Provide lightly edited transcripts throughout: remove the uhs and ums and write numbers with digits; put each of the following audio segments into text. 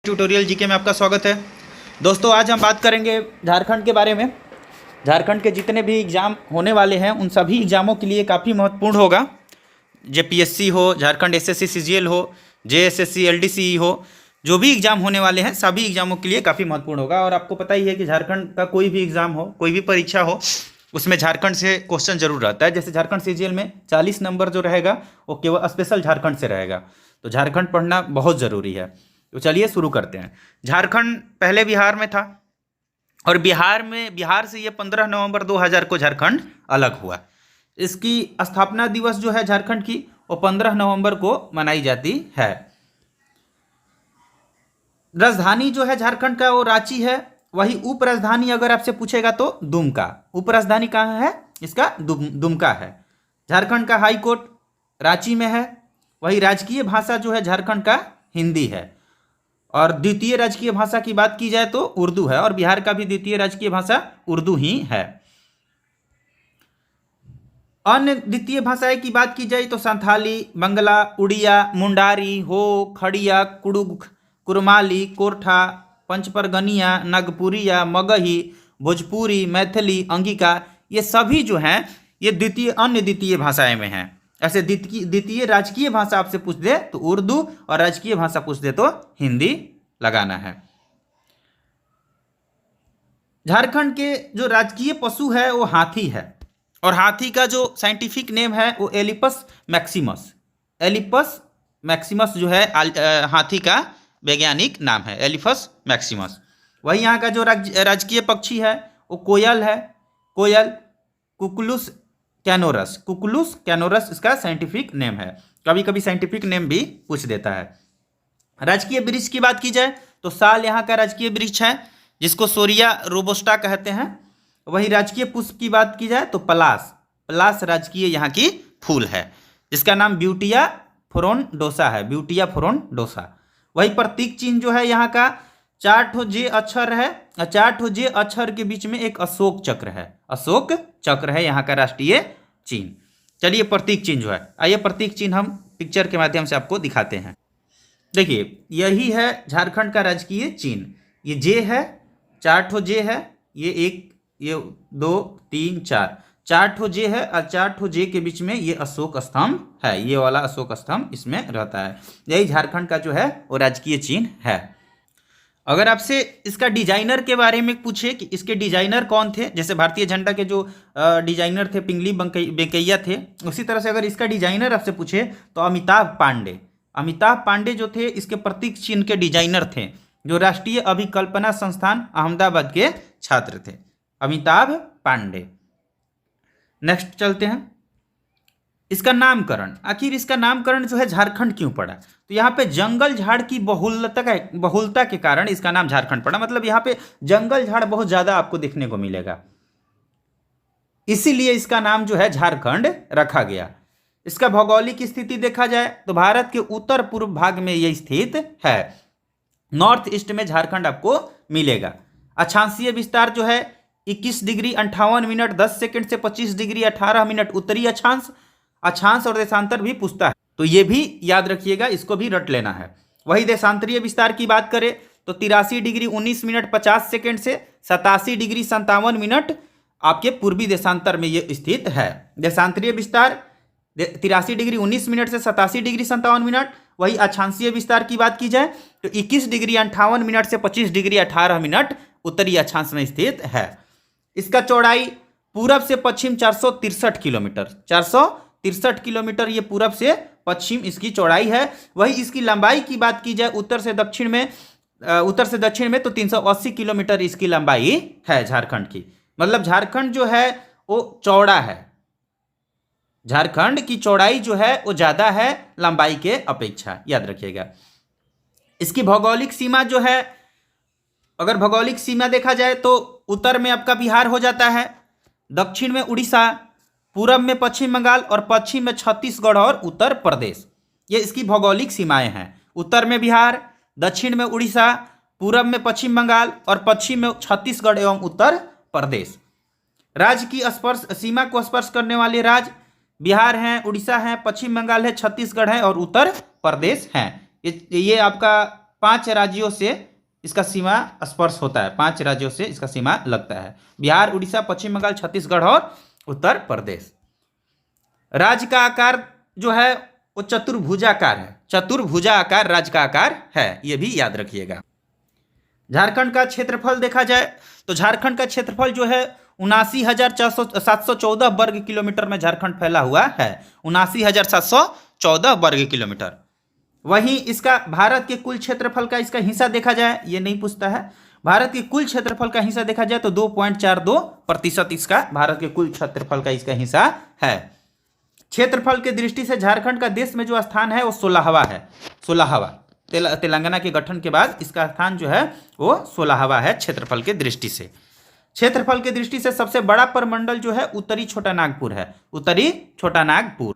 Tutorial GK में आपका स्वागत है। दोस्तों, आज हम बात करेंगे झारखंड के बारे में। झारखंड के जितने भी एग्ज़ाम होने वाले हैं उन सभी एग्ज़ामों के लिए काफ़ी महत्वपूर्ण होगा। जेपीएससी हो, झारखंड एसएससी सीजीएल हो, जेएसएससी एलडीसीई हो, जो भी एग्ज़ाम होने वाले हैं सभी एग्ज़ामों के लिए काफ़ी महत्वपूर्ण होगा। और आपको पता ही है कि झारखंड का कोई भी एग्ज़ाम हो, कोई भी परीक्षा हो, उसमें झारखंड से क्वेश्चन जरूर रहता है। जैसे झारखंड सीजीएल में 40 नंबर जो रहेगा वो केवल स्पेशल झारखंड से रहेगा। तो झारखंड पढ़ना बहुत ज़रूरी है। तो चलिए शुरू करते हैं। झारखंड पहले बिहार में था और बिहार से ये 15 नवंबर 2000 को झारखंड अलग हुआ। इसकी स्थापना दिवस जो है झारखंड की वो 15 नवंबर को मनाई जाती है। राजधानी जो है झारखंड का वो रांची है। वही उप राजधानी अगर आपसे पूछेगा तो दुमका। उप राजधानी कहाँ है इसका? दुमका है। झारखंड का हाई कोर्ट रांची में है। वही राजकीय भाषा जो है झारखंड का हिंदी है। और द्वितीय राजकीय भाषा की बात की जाए तो उर्दू है। और बिहार का भी द्वितीय राजकीय भाषा उर्दू ही है। अन्य द्वितीय भाषाएं की बात की जाए तो संथाली, बंगला, उड़िया, मुंडारी, हो, खड़िया, कुड़ुग, कुरमाली, कोरठा, पंचपरगनिया, नागपुरिया, मगही, भोजपुरी, मैथिली, अंगिका, ये सभी जो हैं ये अन्य द्वितीय भाषाएं में हैं। ऐसे द्वितीय राजकीय भाषा आपसे पूछ दे तो उर्दू और राजकीय भाषा पूछ दे तो हिंदी लगाना है। झारखंड के जो राजकीय पशु है वो हाथी है। और हाथी का जो साइंटिफिक नेम है वो एलिपस मैक्सिमस। एलिपस मैक्सिमस जो है हाथी का वैज्ञानिक नाम है, एलिपस मैक्सिमस। वही यहाँ का जो राजकीय पक्षी है वो कोयल है। कोयल कुकुलुस कैनोरस। कुकुलुस कैनोरस इसका साइंटिफिक नेम है। कभी कभी साइंटिफिक नेम भी पूछ देता है। राजकीय वृक्ष की बात की जाए तो साल यहाँ का राजकीय वृक्ष है, जिसको सोरिया रोबोस्टा कहते हैं। वही राजकीय पुष्प की बात की जाए तो पलास। पलास राजकीय यहाँ की फूल है, जिसका नाम ब्यूटिया फ्रोंडोसा है। ब्यूटिया फ्रोंडोसा। वही प्रतीक चिन्ह जो है यहाँ का 4 जे अक्षर है। 4 जे अक्षर के बीच में एक अशोक चक्र है। अशोक चक्र है यहाँ का राष्ट्रीय चिन्ह। चलिए प्रतीक चिन्ह जो है, आइए प्रतीक चिन्ह हम पिक्चर के माध्यम से आपको दिखाते हैं। देखिए यही है झारखंड का राजकीय चिन्ह। ये जे है, 4 जे है। ये 1, ये 2, 3, 4, 4 जे है और 4 जे के बीच में ये अशोक स्तंभ है। ये वाला अशोक स्तंभ इसमें रहता है। यही झारखंड का जो है वो राजकीय चिन्ह है। अगर आपसे इसका डिजाइनर के बारे में पूछे कि इसके डिजाइनर कौन थे, जैसे भारतीय झंडा के जो डिजाइनर थे पिंगली वेंकैया थे, उसी तरह से अगर इसका डिजाइनर आपसे पूछे तो अमिताभ पांडे। अमिताभ पांडे जो थे इसके प्रतीक चिन्ह के डिजाइनर थे, जो राष्ट्रीय अभिकल्पना संस्थान अहमदाबाद के छात्र थे। अमिताभ पांडे। नेक्स्ट चलते हैं। इसका नामकरण, आखिर इसका नामकरण जो है झारखंड क्यों पड़ा? तो यहाँ पे जंगल झाड़ की बहुलता के कारण इसका नाम झारखंड पड़ा। मतलब यहाँ पे जंगल झाड़ बहुत ज्यादा आपको देखने को मिलेगा, इसीलिए इसका नाम जो है झारखंड रखा गया। इसका भौगोलिक स्थिति देखा जाए तो भारत के उत्तर पूर्व भाग में यह स्थित है। नॉर्थ ईस्ट में झारखंड आपको मिलेगा। अक्षांशीय विस्तार जो है 21 डिग्री 58 मिनट 10 सेकंड से 25 डिग्री 18 मिनट उत्तरी अक्षांश। अक्षांश और देशांतर भी पूछता है, तो ये भी याद रखिएगा, इसको भी रट लेना है। वही देशांतरीय विस्तार की बात करें तो 83 डिग्री 19 मिनट 50 सेकंड से 87 डिग्री 57 मिनट आपके पूर्वी देशांतर में ये स्थित है। देशांतरीय विस्तार 83 डिग्री 19 मिनट से 87 डिग्री 57 मिनट। वही अक्षांशीय विस्तार की बात की जाए तो 21 डिग्री 58 मिनट से 25 डिग्री 18 मिनट उत्तरी अक्षांश में स्थित है। इसका चौड़ाई पूरब से पश्चिम 463 किलोमीटर। 463 किलोमीटर ये पूरब से पश्चिम इसकी चौड़ाई है। वही इसकी लंबाई की बात की जाए उत्तर से दक्षिण में तो 380 किलोमीटर इसकी लंबाई है झारखंड की। मतलब झारखंड जो है वो चौड़ा है। झारखंड की चौड़ाई जो है वो ज्यादा है लंबाई के अपेक्षा, याद रखिएगा। इसकी भौगोलिक सीमा जो है, अगर भौगोलिक सीमा देखा जाए तो उत्तर में आपका बिहार हो जाता है, दक्षिण में उड़ीसा, पूरब में पश्चिम बंगाल और पश्चिम में छत्तीसगढ़ और उत्तर प्रदेश। ये इसकी भौगोलिक सीमाएं हैं। उत्तर में बिहार, दक्षिण में उड़ीसा, पूरब में पश्चिम बंगाल और पश्चिम में छत्तीसगढ़ एवं उत्तर प्रदेश। राज्य की सीमा को स्पर्श करने वाले राज्य बिहार हैं, उड़ीसा हैं, पश्चिम बंगाल है, छत्तीसगढ़ है और उत्तर प्रदेश हैं। ये आपका 5 राज्यों से इसका सीमा स्पर्श होता है, 5 राज्यों से इसका सीमा लगता है, बिहार, उड़ीसा, पश्चिम बंगाल, छत्तीसगढ़ और उत्तर प्रदेश। राज्य का आकार जो है वो चतुर्भुजाकार है, चतुर्भुजाकार राज्य का आकार है, ये भी याद रखिएगा। झारखंड का क्षेत्रफल देखा जाए तो झारखंड का क्षेत्रफल जो है 79,714 वर्ग किलोमीटर में झारखंड फैला हुआ है, 79,714 वर्ग किलोमीटर। वहीं इसका भारत के कुल क्षेत्रफल का इसका हिस्सा देखा जाए, ये नहीं पूछता है, भारत के कुल क्षेत्रफल का हिस्सा देखा जाए तो 2.42% इसका भारत के कुल क्षेत्रफल का इसका हिस्सा है। क्षेत्रफल के दृष्टि से झारखंड का देश में जो स्थान है वो 16वां है, 16वां। तेलंगाना के गठन के बाद इसका स्थान जो है वो 16वां है क्षेत्रफल के दृष्टि से। क्षेत्रफल के दृष्टि से सबसे बड़ा प्रमंडल जो है उत्तरी छोटा नागपुर है, उत्तरी छोटा नागपुर।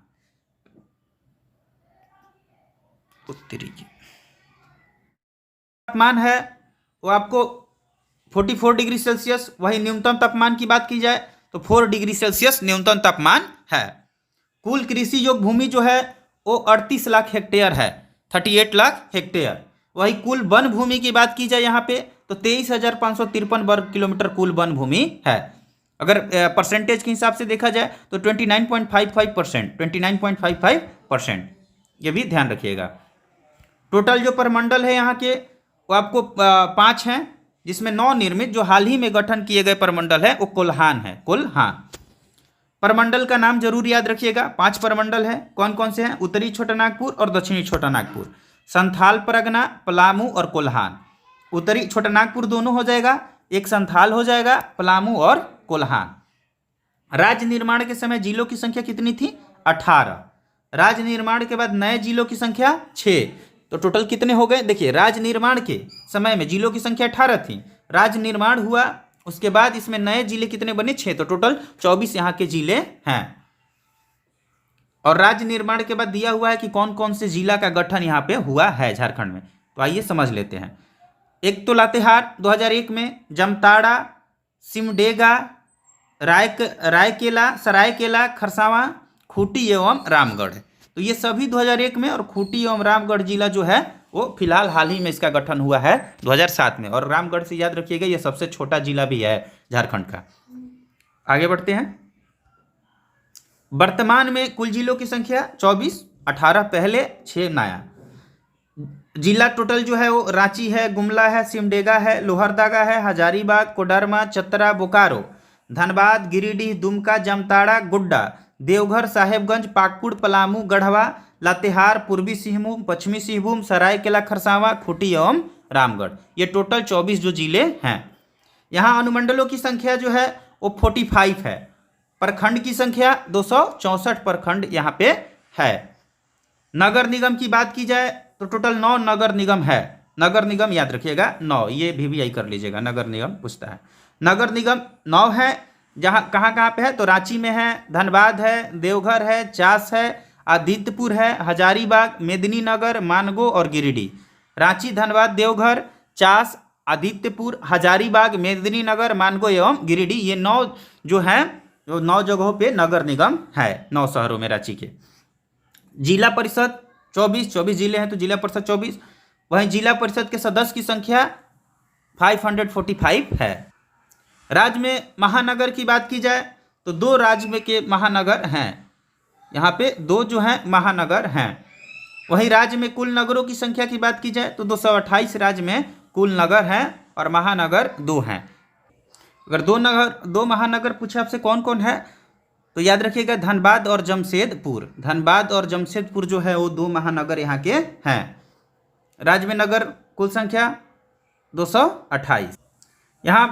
उत्तरी तापमान है वो आपको 44 डिग्री सेल्सियस। वही न्यूनतम तापमान की बात की जाए तो 4 डिग्री सेल्सियस न्यूनतम तापमान है। कुल कृषि योग्य भूमि जो है वो 38 लाख हेक्टेयर है, 38 लाख हेक्टेयर। वही कुल वन भूमि की बात की जाए यहाँ पे तो 23,553 वर्ग किलोमीटर कुल वन भूमि है। अगर परसेंटेज के हिसाब से देखा जाए तो 29.55%, 29.55%, ये भी ध्यान रखिएगा। टोटल जो प्रमंडल है यहाँ के वो आपको 5 हैं, जिसमें 9 निर्मित जो हाल ही में गठन किए गए प्रमंडल है वो कोल्हान है, कोल्हान। प्रमंडल का नाम जरूर याद रखिएगा। 5 प्रमंडल है, कौन कौन से हैं? उत्तरी छोटा नागपुर और दक्षिणी छोटा नागपुर, संथाल परगना, पलामू और कोल्हान। उत्तरी छोटा नागपुर दोनों हो जाएगा, एक संथाल हो जाएगा, पलामू और कोल्हान। राज्य निर्माण के समय जिलों की संख्या कितनी थी? 18। राज्य निर्माण के बाद नए जिलों की संख्या 6, तो टोटल कितने हो गए? देखिए, राज्य निर्माण के समय में जिलों की संख्या 18 थी, राज्य निर्माण हुआ उसके बाद इसमें नए जिले कितने बने? 6, तो टोटल 24 यहाँ के जिले हैं। और राज्य निर्माण के बाद दिया हुआ है कि कौन कौन से जिला का गठन यहाँ पे हुआ है झारखंड में, तो आइए समझ लेते हैं। एक तो लातेहार 2001 में, जामताड़ा, सिमडेगा, रायकेला, सरायकेला, खरसावां, खूंटी एवं रामगढ़, तो ये सभी 2001 में, और खूंटी एवं रामगढ़ जिला जो है वो फिलहाल हाल ही में इसका गठन हुआ है 2007 में। और रामगढ़ से याद रखिएगा ये सबसे छोटा जिला भी है झारखंड का। आगे बढ़ते हैं। वर्तमान में कुल जिलों की संख्या 24, 18 पहले, 6 नया। जिला टोटल जो है वो रांची है, गुमला है, सिमडेगा है, लोहरदगा है, हजारीबाग, कोडरमा, चतरा, बोकारो, धनबाद, गिरिडीह, दुमका, जामताड़ा, गोड्डा, देवघर, साहेबगंज, पाकुड़, पलामू, गढ़वा, लातेहार, पूर्वी सिंहभूम, पश्चिमी सिंहभूम, सरायकेला, खरसावां, खूंटी एवं रामगढ़, ये टोटल 24 जो जिले हैं। यहाँ अनुमंडलों की संख्या जो है वो 45 है। प्रखंड की संख्या 264 प्रखंड यहाँ पे है। नगर निगम की बात की जाए तो टोटल 9 नगर निगम है। नगर निगम याद रखिएगा 9, ये भी कर लीजिएगा, नगर निगम पूछता है। नगर निगम 9 है, जहाँ कहाँ पे है तो रांची में है, धनबाद है, देवघर है, चास है, आदित्यपुर है, हजारीबाग, मेदिनीनगर, मानगो और गिरिडीह। रांची, धनबाद, देवघर, चास, आदित्यपुर, हजारीबाग, मेदिनीनगर, मानगो एवं गिरिडीह, ये 9 जो हैं, जो 9 जगहों पे नगर निगम है, 9 शहरों में रांची के। जिला परिषद 24 जिले हैं तो जिला परिषद 24। वहीं जिला परिषद के सदस्य की संख्या 545 है। राज्य में महानगर की बात की जाए तो 2 राज्य में के महानगर हैं, यहाँ पे 2 जो हैं महानगर हैं। वहीं राज्य में कुल नगरों की संख्या की बात की जाए तो 228 राज्य में कुल नगर हैं और महानगर 2 हैं। अगर 2 महानगर पूछे आपसे कौन कौन है तो याद रखिएगा धनबाद और जमशेदपुर। धनबाद और जमशेदपुर जो है वो 2 महानगर यहाँ के हैं। राज्य में नगर कुल संख्या 228। यहाँ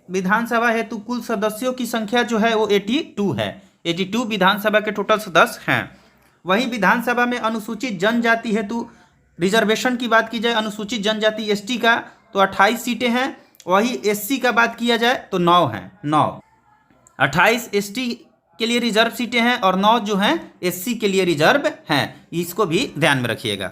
विधानसभा हेतु कुल सदस्यों की संख्या जो है वो 82 है। 82 विधानसभा के टोटल सदस्य हैं। वहीं विधानसभा में अनुसूचित जनजाति हेतु रिजर्वेशन की बात की जाए, अनुसूचित जनजाति एसटी का तो 28 सीटें हैं। वही एससी का बात किया जाए तो 9 हैं, 9। 28 एसटी के लिए रिजर्व सीटें हैं और 9 जो हैं एससी के लिए रिजर्व हैं, इसको भी ध्यान में रखिएगा।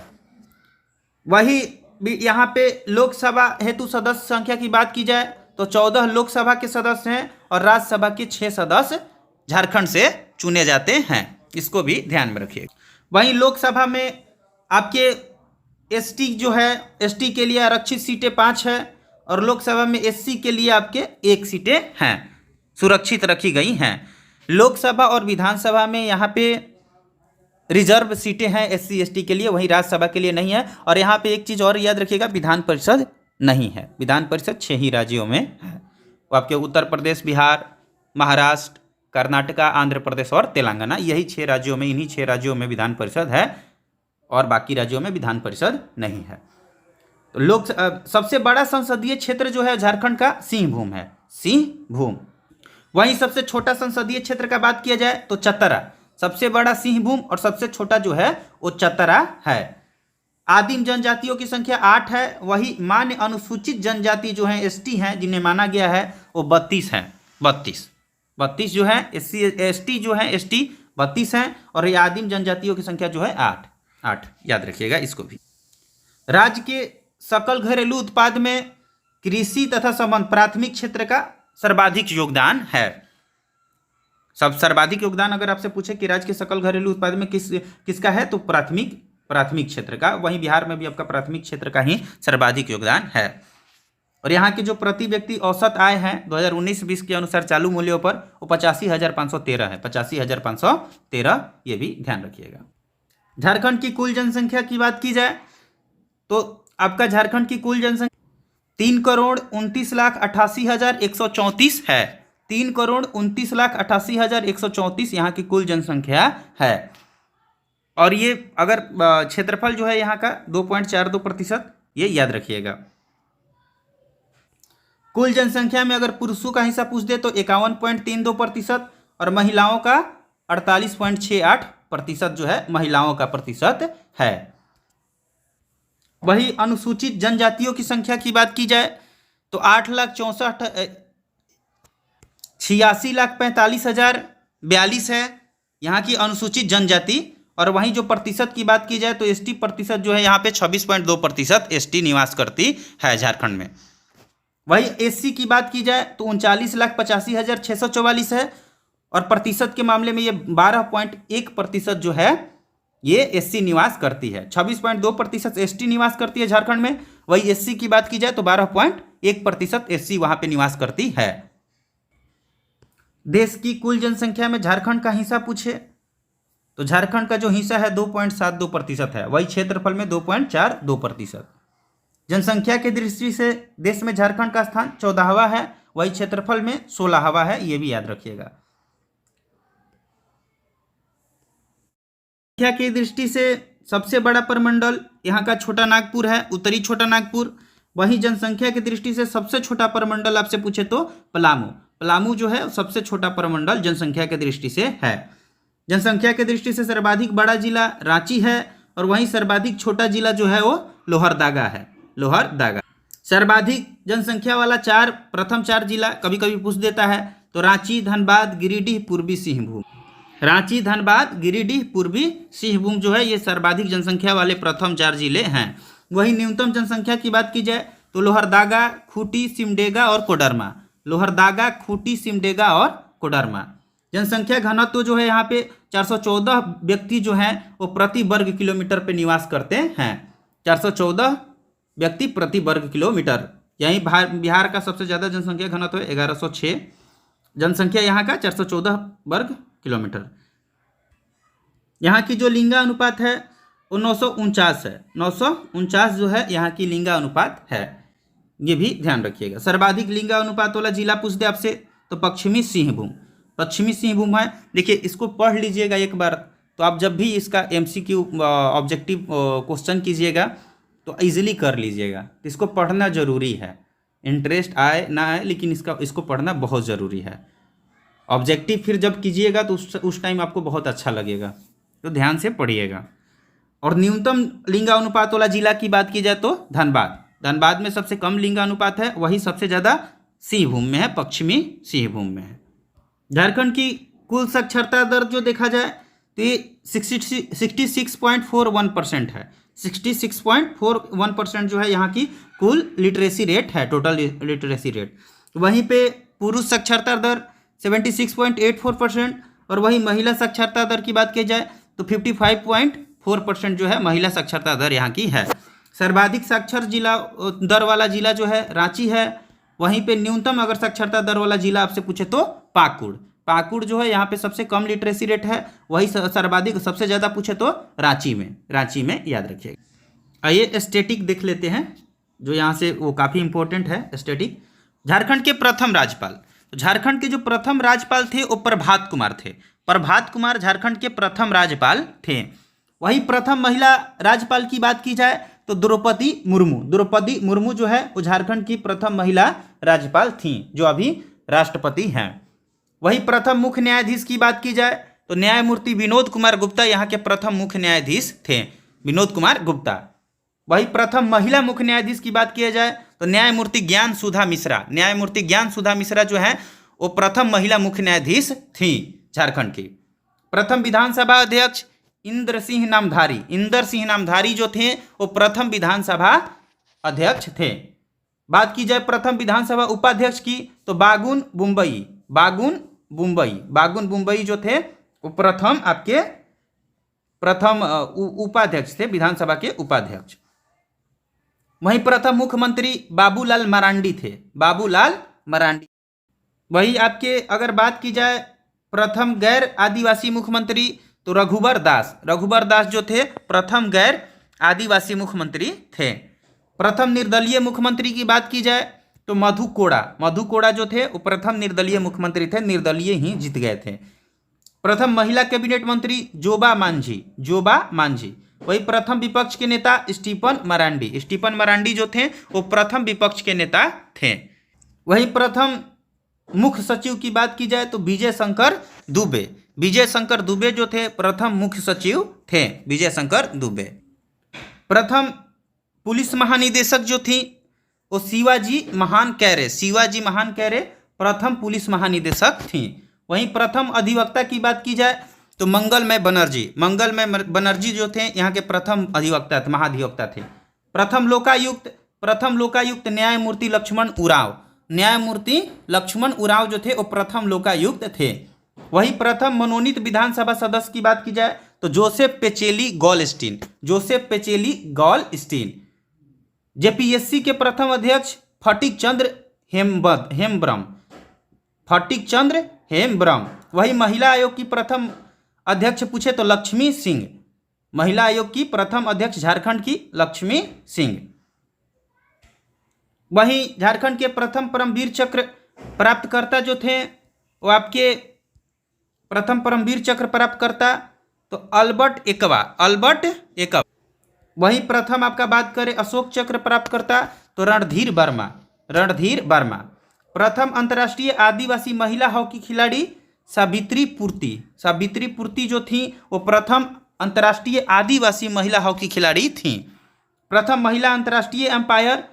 वही यहाँ पे लोकसभा हेतु सदस्य संख्या की बात की जाए तो 14 लोकसभा के सदस्य हैं और राज्यसभा के 6 सदस्य झारखंड से चुने जाते हैं, इसको भी ध्यान में रखिएगा। वहीं लोकसभा में आपके एसटी जो है, एसटी के लिए आरक्षित सीटें 5 है और लोकसभा में एससी के लिए आपके 1 सीटें हैं, सुरक्षित रखी गई हैं। लोकसभा और विधानसभा में यहाँ पे रिजर्व सीटें हैं एससी एसटी के लिए, वहीं राज्यसभा के लिए नहीं है। और यहाँ पे एक चीज़ और याद रखिएगा, विधान परिषद नहीं है। विधान परिषद 6 ही राज्यों में है, वो आपके उत्तर प्रदेश, बिहार, महाराष्ट्र, कर्नाटका, आंध्र प्रदेश और तेलंगाना, यही 6 राज्यों में, इन्हीं 6 राज्यों में विधान परिषद है और बाकी राज्यों में विधान परिषद नहीं है। तो लोक सबसे बड़ा संसदीय क्षेत्र जो है झारखंड का सिंहभूम है, सिंहभूम। वहीं सबसे छोटा संसदीय क्षेत्र का बात किया जाए तो चतरा, सबसे बड़ा सिंहभूम और सबसे छोटा जो है वो चतरा है। आदिम जनजातियों की संख्या 8 है, वही मान्य अनुसूचित जनजाति जो है एसटी हैं, जिन्हें माना गया है वो 32 हैं। 32 जो है एससी एसटी जो है एसटी 32 हैं और ये आदिम जनजातियों की संख्या जो है 8 याद रखिएगा इसको भी। राज्य के सकल घरेलू उत्पाद में कृषि तथा संबंध प्राथमिक क्षेत्र का सर्वाधिक योगदान है। सब सर्वाधिक योगदान अगर आपसे पूछे कि राज्य के सकल घरेलू उत्पाद में किसका है तो प्राथमिक क्षेत्र का। वहीं बिहार में भी आपका प्राथमिक क्षेत्र का ही सर्वाधिक योगदान है। और यहाँ की जो प्रति व्यक्ति औसत आय है 2019-20 के अनुसार चालू मूल्यों पर वो 85,513 है, 85,513, ये भी ध्यान रखिएगा। झारखंड की कुल जनसंख्या की बात की जाए तो आपका झारखंड की कुल जनसंख्या 3,29,88,134 है। 3,29,88,134 यहाँ की कुल जनसंख्या है। और ये अगर क्षेत्रफल जो है यहाँ का 2.42%, ये याद रखिएगा। कुल जनसंख्या में अगर पुरुषों का हिस्सा पूछ दे तो 51.32% और महिलाओं का 48.68% जो है महिलाओं का प्रतिशत है। वही अनुसूचित जनजातियों की संख्या की बात की जाए तो 86,45,042 है यहाँ की अनुसूचित जनजाति। और वहीं जो प्रतिशत की बात की जाए तो एसटी प्रतिशत जो है यहाँ पे 26.2% एसटी निवास करती है झारखंड में। वही एससी की बात की जाए तो 39,85,644 है और प्रतिशत के मामले में ये 12.1% जो है ये एससी निवास करती है। 26.2% एसटी निवास करती है झारखंड में। वही एससी की बात की जाए तो 12.1% एससी वहां पे निवास करती है। देश की कुल जनसंख्या में झारखंड का हिस्सा पूछे तो झारखंड का जो हिस्सा है 2.72% है। वही क्षेत्रफल में 2.42%। जनसंख्या की दृष्टि से देश में झारखंड का स्थान 14वां है, वही क्षेत्रफल में 16वां है, ये भी याद रखिएगा। संख्या की दृष्टि से सबसे बड़ा प्रमंडल यहाँ का छोटा नागपुर है, उत्तरी छोटा नागपुर। वहीं जनसंख्या की दृष्टि से सबसे छोटा प्रमंडल आपसे पूछे तो पलामू जो है सबसे छोटा प्रमंडल जनसंख्या की दृष्टि से है। जनसंख्या की दृष्टि से सर्वाधिक बड़ा जिला रांची है और वहीं सर्वाधिक छोटा जिला जो है वो लोहरदगा है, लोहरदगा। सर्वाधिक जनसंख्या वाला प्रथम चार जिला कभी कभी पूछ देता है तो रांची, धनबाद, गिरिडीह, पूर्वी सिंहभूम। रांची, धनबाद, गिरिडीह, पूर्वी सिंहभूम जो है ये सर्वाधिक जनसंख्या वाले प्रथम 4 जिले हैं। वहीं न्यूनतम जनसंख्या की बात की जाए तो लोहरदगा, खूंटी, सिमडेगा और कोडरमा। लोहरदगा, खूंटी, सिमडेगा और कोडरमा। जनसंख्या घनत्व जो है यहाँ पे 414 व्यक्ति जो हैं वो प्रति वर्ग किलोमीटर पे निवास करते हैं। 414 व्यक्ति प्रति वर्ग किलोमीटर। यहीं बिहार का सबसे ज़्यादा जनसंख्या घनत्व है 1106। जनसंख्या यहाँ का 414 वर्ग किलोमीटर। यहाँ की जो लिंगा अनुपात है वो 949 है। 949 जो है यहाँ की लिंगा अनुपात है, ये भी ध्यान रखिएगा। सर्वाधिक लिंगा अनुपात वाला जिला पूछ दे आपसे तो पश्चिमी सिंहभूम है। देखिए इसको पढ़ लीजिएगा एक बार, तो आप जब भी इसका एमसीक्यू ऑब्जेक्टिव क्वेश्चन कीजिएगा तो इजीली कर लीजिएगा। इसको पढ़ना जरूरी है, इंटरेस्ट आए ना आए लेकिन इसको पढ़ना बहुत ज़रूरी है। ऑब्जेक्टिव फिर जब कीजिएगा तो उस टाइम आपको बहुत अच्छा लगेगा, तो ध्यान से पढ़िएगा। और न्यूनतम लिंगानुपात वाला जिला की बात की जाए तो धनबाद में सबसे कम लिंगानुपात है, वही सबसे ज़्यादा सिंहभूम में है, पश्चिमी सिंहभूम में है। झारखंड की कुल साक्षरता दर जो देखा जाए तो ये 66.41% है। 66.41% जो है यहाँ की कुल लिटरेसी रेट है, टोटल लिटरेसी रेट। वहीं पे पुरुष साक्षरता दर 76.84% और वही महिला साक्षरता दर की बात की जाए तो 55.4% जो है महिला साक्षरता दर यहाँ की है। सर्वाधिक साक्षर जिला दर वाला जिला जो है रांची है। वहीं पे न्यूनतम अगर साक्षरता दर वाला जिला आपसे पूछे तो पाकुड़। पाकुड़ जो है यहाँ पे सबसे कम लिटरेसी रेट है। वही सर्वाधिक सबसे ज़्यादा पूछे तो रांची में याद रखिएगा। आइए स्टैटिक देख लेते हैं, जो यहाँ से वो काफ़ी इंपॉर्टेंट है स्टैटिक। झारखंड के प्रथम राज्यपाल, तो झारखंड के जो प्रथम राज्यपाल थे वो प्रभात कुमार थे। प्रभात कुमार झारखंड के प्रथम राज्यपाल थे। वही प्रथम महिला राज्यपाल की बात की जाए तो द्रौपदी मुर्मू। द्रौपदी मुर्मू जो है वो झारखंड की प्रथम महिला राज्यपाल थीं, जो अभी राष्ट्रपति हैं। वही प्रथम मुख्य न्यायाधीश की बात की जाए तो न्यायमूर्ति विनोद कुमार गुप्ता यहाँ के प्रथम मुख्य न्यायाधीश थे, विनोद कुमार गुप्ता। वही प्रथम महिला मुख्य न्यायाधीश की बात किया जाए तो न्यायमूर्ति ज्ञान सुधा मिश्रा। न्यायमूर्ति ज्ञान सुधा मिश्रा जो है वो प्रथम महिला मुख्य न्यायाधीश थी झारखंड की। प्रथम विधानसभा अध्यक्ष इंद्र सिंह नामधारी। इंद्र सिंह नामधारी जो थे वो प्रथम विधानसभा अध्यक्ष थे। बात की जाए प्रथम विधानसभा उपाध्यक्ष की तो बागुन बुम्बई जो थे वो प्रथम उपाध्यक्ष थे, विधानसभा के उपाध्यक्ष। वहीं प्रथम मुख्यमंत्री बाबूलाल मरांडी थे, बाबूलाल मरांडी। वही आपके अगर बात की जाए प्रथम गैर आदिवासी मुख्यमंत्री तो रघुबर दास जो थे प्रथम गैर आदिवासी मुख्यमंत्री थे। प्रथम निर्दलीय मुख्यमंत्री की बात की जाए तो मधु कोड़ा जो थे वो प्रथम निर्दलीय मुख्यमंत्री थे, निर्दलीय ही जीत गए थे। प्रथम महिला कैबिनेट मंत्री जोबा मांझी। वही प्रथम विपक्ष के नेता स्टीफन मरांडी जो थे वो प्रथम विपक्ष के नेता थे। वही प्रथम मुख्य सचिव की बात की जाए तो विजय शंकर दुबे जो थे प्रथम मुख्य सचिव थे, विजय शंकर दुबे। प्रथम पुलिस महानिदेशक जो थी वो शिवाजी महान कैरे प्रथम पुलिस महानिदेशक थी। वहीं प्रथम अधिवक्ता की बात की जाए तो मंगलमय बनर्जी जो थे यहाँ के प्रथम महाधिवक्ता थे। प्रथम लोकायुक्त न्यायमूर्ति लक्ष्मण उरांव जो थे वो प्रथम लोकायुक्त थे। वही प्रथम मनोनीत विधानसभा सदस्य की बात की जाए तो जोसेफ पेचेली गॉलस्टीन। जेपीएससी के प्रथम अध्यक्ष फटिक चंद्र हेमब्रम। वही महिला आयोग की प्रथम अध्यक्ष पूछे तो लक्ष्मी सिंह। महिला आयोग की प्रथम अध्यक्ष झारखंड की लक्ष्मी सिंह। वहीं झारखंड के प्रथम परमवीर चक्र प्राप्तकर्ता जो थे वो आपके प्रथम परमवीर चक्र प्राप्तकर्ता तो अल्बर्ट एकवा। वहीं प्रथम आपका बात करें अशोक चक्र प्राप्तकर्ता तो रणधीर वर्मा। प्रथम अंतर्राष्ट्रीय आदिवासी महिला हॉकी खिलाड़ी सावित्री पूर्ति जो थी वो प्रथम अंतर्राष्ट्रीय आदिवासी महिला हॉकी खिलाड़ी थी। प्रथम महिला अंतर्राष्ट्रीय अंपायर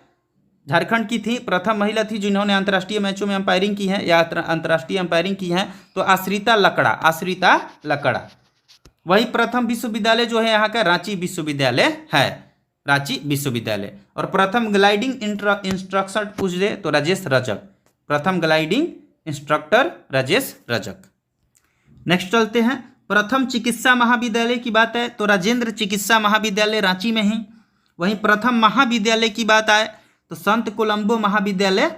झारखंड की थी, प्रथम महिला थी जिन्होंने अंतर्राष्ट्रीय मैचों में अंपायरिंग की है या अंतर्राष्ट्रीय अंपायरिंग की है तो आश्रिता लकड़ा। वही प्रथम विश्वविद्यालय जो है यहाँ का रांची विश्वविद्यालय। और प्रथम ग्लाइडिंग इंस्ट्रक्टर पूछ दे तो राजेश रजक। प्रथम gliding instructor Rajesh Rajak. Next चलते हैं। प्रथम चिकित्सा महाविद्यालय की बात है तो राजेंद्र चिकित्सा महाविद्यालय रांची में ही। वहीं प्रथम महाविद्यालय की बात आए तो संत कोलंबो महाविद्यालय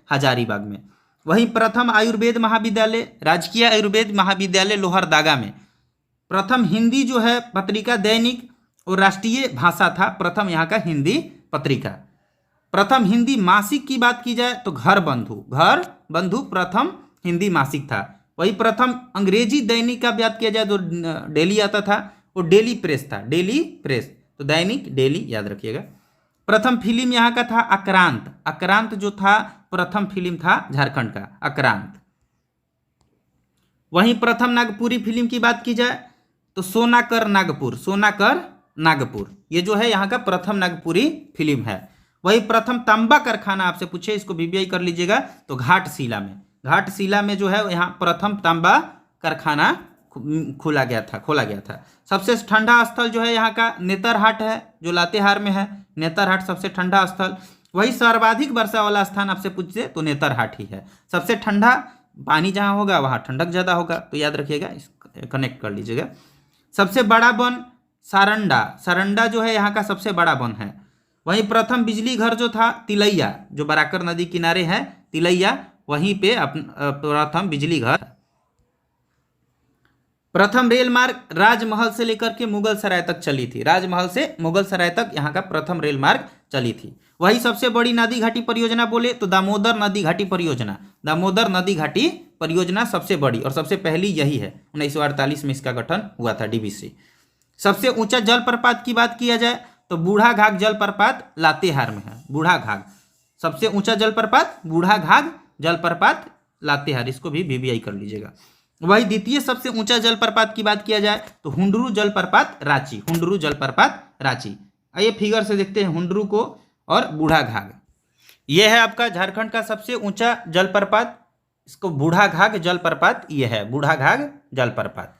हजारीबाग में। वहीं प्रथम आयुर्वेद महाविद्यालय राजकीय आयुर्वेद महाविद्यालय लोहरदगा में। प्रथम हिंदी जो है पत्रिका दैनिक और राष्ट्रीय भाषा था, प्रथम यहाँ का हिंदी पत्रिका। प्रथम हिंदी मासिक की बात की जाए तो घर बंधु प्रथम हिंदी मासिक था। वही प्रथम अंग्रेजी दैनिक का बात किया जाए तो डेली आता था, वो डेली प्रेस था, तो दैनिक डेली याद रखिएगा। प्रथम फिल्म यहाँ का था आक्रांत जो था प्रथम फिल्म था झारखंड का आक्रांत। वहीं प्रथम नागपुरी फिल्म की बात की जाए तो सोनाकर नागपुर ये जो है यहाँ का प्रथम नागपुरी फिल्म है। वही प्रथम तांबा कारखाना आपसे पूछे, इसको वीवीआई कर लीजिएगा तो घाटशिला में जो है यहाँ प्रथम तांबा कारखाना खोला गया था। सबसे ठंडा स्थल जो है यहाँ का नेतरहाट है जो लातेहार में है, नेतरहाट सबसे ठंडा स्थल। वही सर्वाधिक वर्षा वाला स्थान आपसे पूछे तो नेतरहाट ही है। सबसे ठंडा पानी जहाँ होगा वहाँ ठंडक ज़्यादा होगा, तो याद रखिएगा, कनेक्ट कर लीजिएगा। सबसे बड़ा वन सारंडा, सारंडा जो है यहाँ का सबसे बड़ा वन है। वहीं प्रथम बिजली घर जो था तिलैया, जो बराकर नदी किनारे है तिलैया, वहीं पे प्रथम बिजली घर। प्रथम रेल मार्ग राजमहल से लेकर के मुगल सराय तक चली थी, राजमहल से मुगल सराय तक यहाँ का प्रथम रेल मार्ग चली थी। वही सबसे बड़ी नदी घाटी परियोजना बोले तो दामोदर नदी घाटी परियोजना, दामोदर नदी घाटी परियोजना सबसे बड़ी और सबसे पहली यही है। 1948 में इसका गठन हुआ था, डीवीसी। सबसे ऊंचा जलप्रपात की बात किया जाए तो बूढ़ा घाघ जलप्रपात लातेहार में है। बूढ़ा घाघ सबसे ऊंचा जलप्रपात, बूढ़ा घाघ जलप्रपात लातेहार, इसको भी वीवीआई कर लीजिएगा। वही द्वितीय सबसे ऊंचा जलप्रपात की बात किया जाए तो हुंडरू जलप्रपात रांची, हुंडरू जलप्रपात रांची। आइए फिगर से देखते हैं हुंडरू को और बूढ़ा घाघ। यह है आपका झारखंड का सबसे ऊंचा जलप्रपात, इसको बूढ़ा घाघ जलप्रपात, यह है बूढ़ा घाघ जलप्रपात।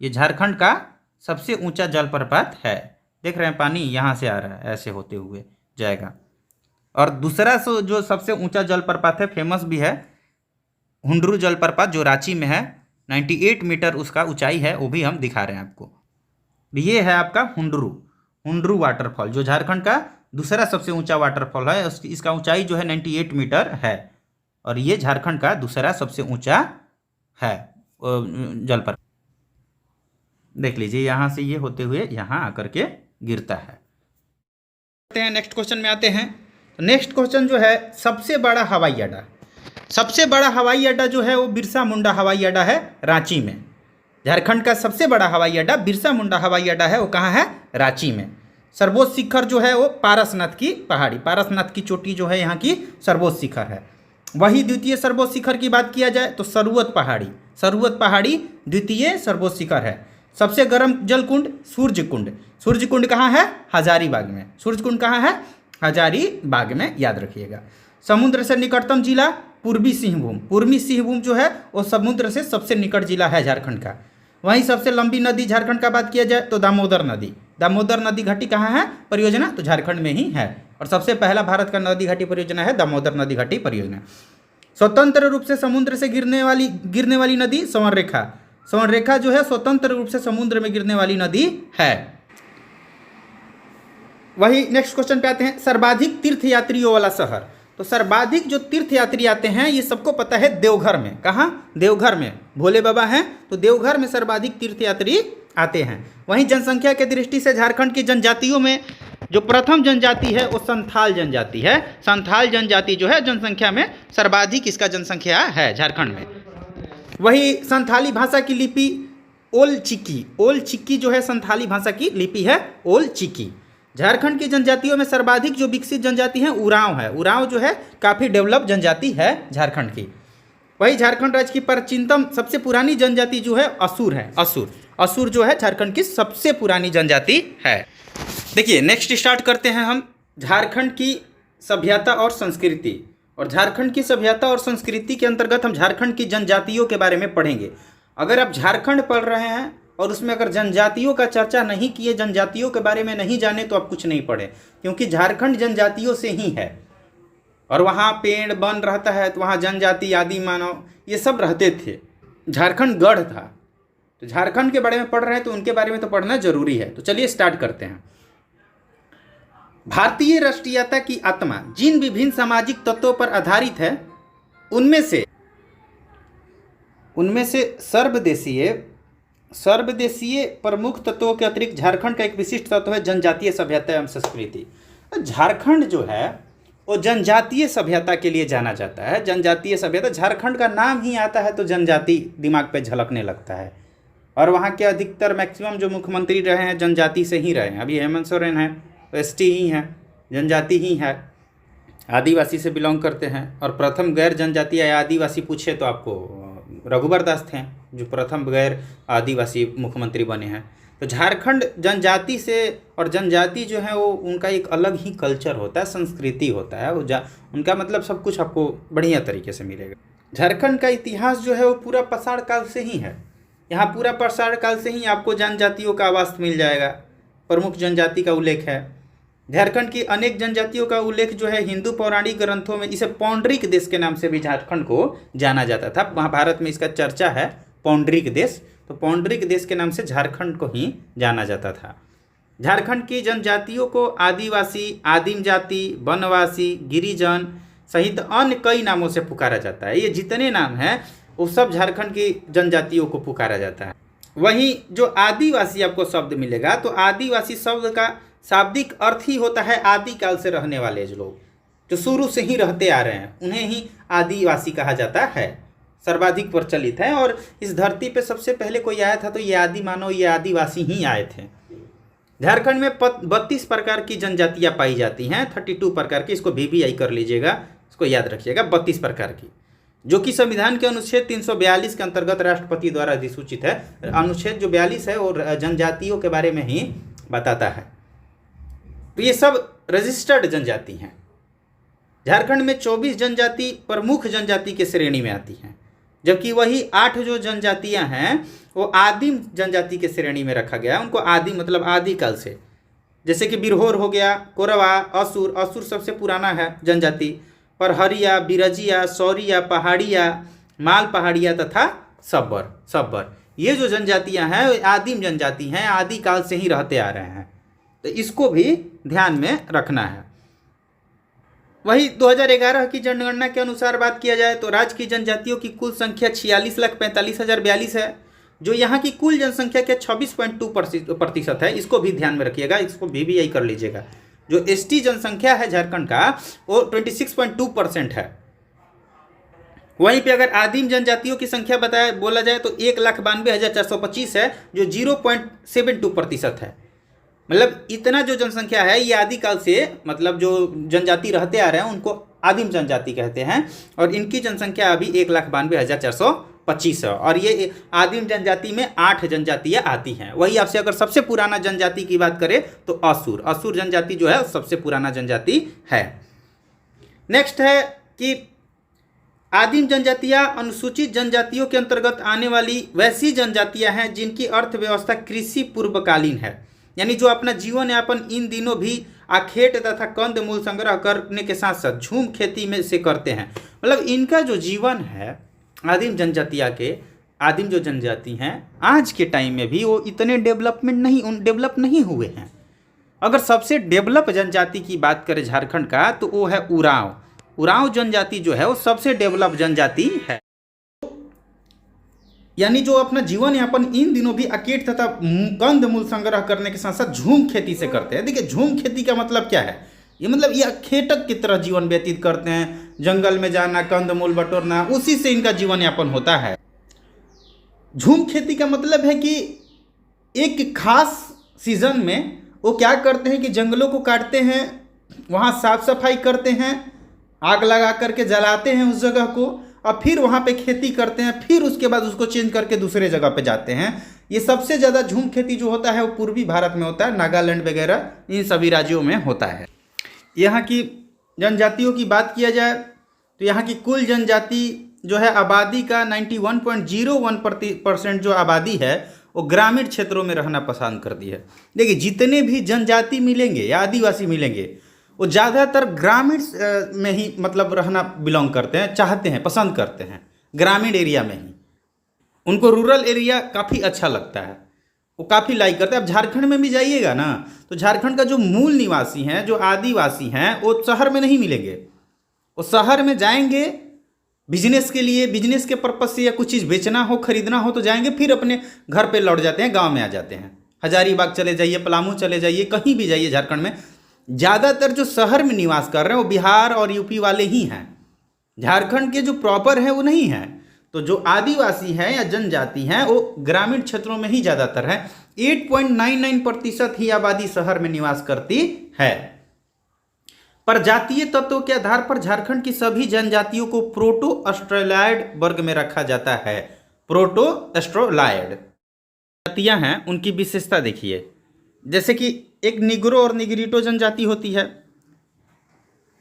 ये झारखंड का सबसे ऊंचा जलप्रपात है। देख रहे हैं पानी यहाँ से आ रहा है, ऐसे होते हुए जाएगा। और दूसरा जो सबसे ऊंचा जलप्रपात है, फेमस भी है, हुंडरू जलप्रपात जो रांची में है, 98 मीटर उसका ऊंचाई है, वो भी हम दिखा रहे हैं आपको। ये है आपका हुंडरू, हुंडरू वाटरफॉल जो झारखंड का दूसरा सबसे ऊंचा वाटरफॉल है। इसका ऊंचाई जो है 98 मीटर है और ये झारखंड का दूसरा सबसे ऊंचा है जलप्रपात। देख लीजिए यहाँ से ये होते हुए यहाँ आकर के गिरता है। नेक्स्ट क्वेश्चन में आते हैं। नेक्स्ट क्वेश्चन जो है सबसे बड़ा हवाई अड्डा, सबसे बड़ा हवाई अड्डा जो है वो बिरसा मुंडा हवाई अड्डा है रांची में। झारखंड का सबसे बड़ा हवाई अड्डा बिरसा मुंडा हवाई अड्डा है, वो कहाँ है? रांची में। सर्वोच्च शिखर जो है वो पारसनाथ की पहाड़ी, पारसनाथ की चोटी जो है यहाँ की सर्वोच्च शिखर है। वही द्वितीय सर्वोच्च शिखर की बात किया जाए तो सरवत पहाड़ी, सरवत पहाड़ी द्वितीय सर्वोच्च शिखर है। सबसे गर्म जल कुंड सूर्य कुंड, सूर्य कुंड कहाँ है? हजारीबाग में। सूर्य कुंड कहाँ है? हजारीबाग में, याद रखिएगा। समुद्र से निकटतम जिला पूर्वी सिंहभूम, पूर्वी सिंहभूम जो है वो समुद्र से सबसे निकट जिला है झारखंड का। वहीं सबसे लंबी नदी झारखंड का बात किया जाए तो दामोदर नदी, दामोदर नदी घाटी कहाँ है परियोजना? तो झारखंड में ही है। और सबसे पहला भारत का नदी घाटी परियोजना है दामोदर नदी घाटी परियोजना। स्वतंत्र रूप से समुद्र से गिरने वाली नदी स्वर्णरेखा, स्वर्णरेखा जो है स्वतंत्र रूप से समुद्र में गिरने वाली नदी है। वही नेक्स्ट क्वेश्चन पे आते हैं। सर्वाधिक तीर्थयात्रियों वाला शहर, तो सर्वाधिक जो तीर्थयात्री आते हैं ये सबको पता है देवघर में। कहाँ? देवघर में। भोले बाबा हैं तो देवघर में सर्वाधिक तीर्थयात्री आते हैं। वहीं जनसंख्या के दृष्टि से झारखंड की जनजातियों में जो प्रथम जनजाति है वो संथाल जनजाति है। संथाल जनजाति जो है जनसंख्या में सर्वाधिक इसका जनसंख्या है झारखंड में। वही संथाली भाषा की लिपि ओल चिकी, ओल चिकी जो है संथाली भाषा की लिपि है ओल चिकी। झारखंड की जनजातियों में सर्वाधिक जो विकसित जनजाति है उरांव है। उरांव जो है काफ़ी डेवलप जनजाति है झारखंड की। वही झारखंड राज्य की प्राचीनतम सबसे पुरानी जनजाति जो है असुर है। असुर, असुर जो है झारखंड की सबसे पुरानी जनजाति है। देखिए नेक्स्ट स्टार्ट करते हैं हम झारखंड की सभ्यता और संस्कृति। और झारखंड की सभ्यता और संस्कृति के अंतर्गत हम झारखंड की जनजातियों के बारे में पढ़ेंगे। अगर आप झारखंड पढ़ रहे हैं और उसमें अगर जनजातियों का चर्चा नहीं किए, जनजातियों के बारे में नहीं जाने तो आप कुछ नहीं पढ़े, क्योंकि झारखंड जनजातियों से ही है। और वहाँ पेड़ वन रहता है तो वहाँ जनजाति आदि मानव ये सब रहते थे। झारखंड गढ़ था, तो झारखंड के बारे में पढ़ रहे हैं तो उनके बारे में तो पढ़ना जरूरी है। तो चलिए स्टार्ट करते हैं। भारतीय राष्ट्रीयता की आत्मा जिन विभिन्न सामाजिक तत्वों पर आधारित है उनमें से सर्वदेशीय प्रमुख तत्वों के अतिरिक्त झारखंड का एक विशिष्ट तत्व है जनजातीय सभ्यता एवं संस्कृति। झारखंड जो है वो जनजातीय सभ्यता के लिए जाना जाता है। जनजातीय सभ्यता, झारखंड का नाम ही आता है तो जनजाति दिमाग पे झलकने लगता है। और वहाँ के अधिकतर मैक्सिमम जो मुख्यमंत्री रहे हैं जनजाति से ही रहे हैं। अभी हेमंत सोरेन है तो एसटी ही है, जनजाति ही है, आदिवासी से बिलोंग करते हैं। और प्रथम गैर जनजाति या आदिवासी पूछे तो आपको रघुबर दास थे जो प्रथम गैर आदिवासी मुख्यमंत्री बने हैं। तो झारखंड जनजाति से, और जनजाति जो है वो उनका एक अलग ही कल्चर होता है, संस्कृति होता है, वो उनका मतलब सब कुछ आपको बढ़िया तरीके से मिलेगा। झारखंड का इतिहास जो है वो पूरा पाषाण काल से ही है। यहाँ पूरा पाषाण काल से ही आपको जनजातियों का आवास मिल जाएगा। प्रमुख जनजाति का उल्लेख है। झारखंड की अनेक जनजातियों का उल्लेख जो है हिंदू पौराणिक ग्रंथों में, इसे पौंडरिक देश के नाम से भी झारखंड को जाना जाता था। महाभारत में इसका चर्चा है, पौंडरिक देश। तो पौंडरिक देश के नाम से झारखंड को ही जाना जाता था। झारखंड की जनजातियों को आदिवासी, आदिम जाति, वनवासी, गिरिजन सहित अन्य कई नामों से पुकारा जाता है। ये जितने नाम हैं वो सब झारखंड की जनजातियों को पुकारा जाता है। वहीं जो आदिवासी आपको शब्द मिलेगा, तो आदिवासी शब्द का शाब्दिक अर्थ ही होता है आदिकाल से रहने वाले जो लोग, जो शुरू से ही रहते आ रहे हैं, उन्हें ही आदिवासी कहा जाता है। सर्वाधिक प्रचलित है। और इस धरती पे सबसे पहले कोई आया था तो ये आदि मानव, ये आदिवासी ही आए थे। झारखंड में 32 प्रकार की जनजातियां पाई जाती हैं, 32 प्रकार की। इसको VBI कर लीजिएगा, इसको याद रखिएगा, 32 प्रकार की, जो कि संविधान के अनुच्छेद 342 के अंतर्गत राष्ट्रपति द्वारा अधिसूचित है। अनुच्छेद जो 42 है वो जनजातियों के बारे में ही बताता है। तो ये सब रजिस्टर्ड जनजाति हैं। झारखंड में 24 जनजाति प्रमुख जनजाति के श्रेणी में आती हैं, जबकि वही 8 जो जनजातियां हैं वो आदिम जनजाति के श्रेणी में रखा गया है। उनको आदिम मतलब आदिकाल से, जैसे कि बिरहोर हो गया, कोरवा, असुर, असुर सबसे पुराना है जनजाति, परहरिया, बिरजिया, सौरिया, पहाड़िया, माल पहाड़िया तथा सब्बर। ये जो जनजातियां हैं वो आदिम जनजाति हैं, आदिकाल से ही रहते आ रहे हैं, तो इसको भी ध्यान में रखना है। वही 2011 की जनगणना के अनुसार बात किया जाए तो राज्य की जनजातियों की कुल संख्या 46,45,042 है, जो यहाँ की कुल जनसंख्या के 26.2% है। इसको भी ध्यान में रखिएगा, इसको VBI कर लीजिएगा। जो ST जनसंख्या है झारखंड का वो 26.2% है। वहीं पे अगर आदिम जनजातियों की संख्या बोला जाए तो 1,92,425 है, जो 0.72% है। मतलब इतना जो जनसंख्या है ये आदिकाल से, मतलब जो जनजाति रहते आ रहे हैं उनको आदिम जनजाति कहते हैं, और इनकी जनसंख्या अभी 1,92,425 है। और ये आदिम जनजाति में 8 जनजातियाँ आती हैं। वही आपसे अगर सबसे पुराना जनजाति की बात करें तो असुर जनजाति जो है सबसे पुराना जनजाति है। नेक्स्ट है कि आदिम जनजातियाँ अनुसूचित जनजातियों के अंतर्गत आने वाली वैसी जनजातियाँ हैं जिनकी अर्थव्यवस्था कृषि पूर्वकालीन है, यानी जो अपना जीवन यापन इन दिनों भी आखेट तथा कंद मूल संग्रह करने के साथ साथ झूम खेती में से करते हैं। मतलब इनका जो जीवन है आदिम जो जनजाति हैं आज के टाइम में भी वो इतने डेवलप नहीं हुए हैं। अगर सबसे डेवलप जनजाति की बात करें झारखंड का तो वो है उरांव जनजाति जो है वो सबसे डेवलप जनजाति है, यानी जो अपना जीवन यापन इन दिनों भी अकेट तथा कंद मूल संग्रह करने के साथ साथ झूम खेती से करते हैं। देखिए झूम खेती का मतलब क्या है, ये मतलब ये अखेटक की तरह जीवन व्यतीत करते हैं, जंगल में जाना, कंद मूल बटोरना, उसी से इनका जीवन यापन होता है। झूम खेती का मतलब है कि एक खास सीजन में वो क्या करते हैं कि जंगलों को काटते हैं, वहाँ साफ सफाई करते हैं, आग लगा करके जलाते हैं उस जगह को, और फिर वहाँ पे खेती करते हैं, फिर उसके बाद उसको चेंज करके दूसरे जगह पे जाते हैं। ये सबसे ज़्यादा झूम खेती जो होता है वो पूर्वी भारत में होता है, नागालैंड वगैरह इन सभी राज्यों में होता है। यहाँ की जनजातियों की बात किया जाए तो यहाँ की कुल जनजाति जो है आबादी का 91.01% जो आबादी है वो ग्रामीण क्षेत्रों में रहना पसंद करती है। देखिए जितने भी जनजाति मिलेंगे या आदिवासी मिलेंगे वो ज़्यादातर ग्रामीण में ही मतलब रहना बिलोंग करते हैं, चाहते हैं, पसंद करते हैं ग्रामीण एरिया में ही। उनको रूरल एरिया काफ़ी अच्छा लगता है, वो काफ़ी लाइक करते हैं। अब झारखंड में भी जाइएगा ना तो झारखंड का जो मूल निवासी हैं, जो आदिवासी हैं, वो शहर में नहीं मिलेंगे। वो शहर में जाएंगे बिजनेस के लिए, बिजनेस के पर्पज़ से, या कुछ चीज़ बेचना हो, खरीदना हो तो जाएंगे, फिर अपने घर पे लौट जाते हैं, गांव में आ जाते हैं। हजारीबाग चले जाइए, पलामू चले जाइए, कहीं भी जाइए झारखंड में, ज़्यादातर जो शहर में निवास कर रहे हैं वो बिहार और यूपी वाले ही हैं। झारखंड के जो प्रॉपर हैं वो नहीं हैं। तो जो आदिवासी हैं या जनजाति हैं वो ग्रामीण क्षेत्रों में ही ज़्यादातर है। 8.99% ही आबादी शहर में निवास करती है। प्रजातीय तत्वों के आधार पर झारखंड की सभी जनजातियों को प्रोटो ऑस्ट्रेलॉयड वर्ग में रखा जाता है। प्रोटो ऑस्ट्रेलॉयड जातियां हैं, उनकी विशेषता देखिए। जैसे कि एक निग्रो और निग्रिटो जनजाति होती है।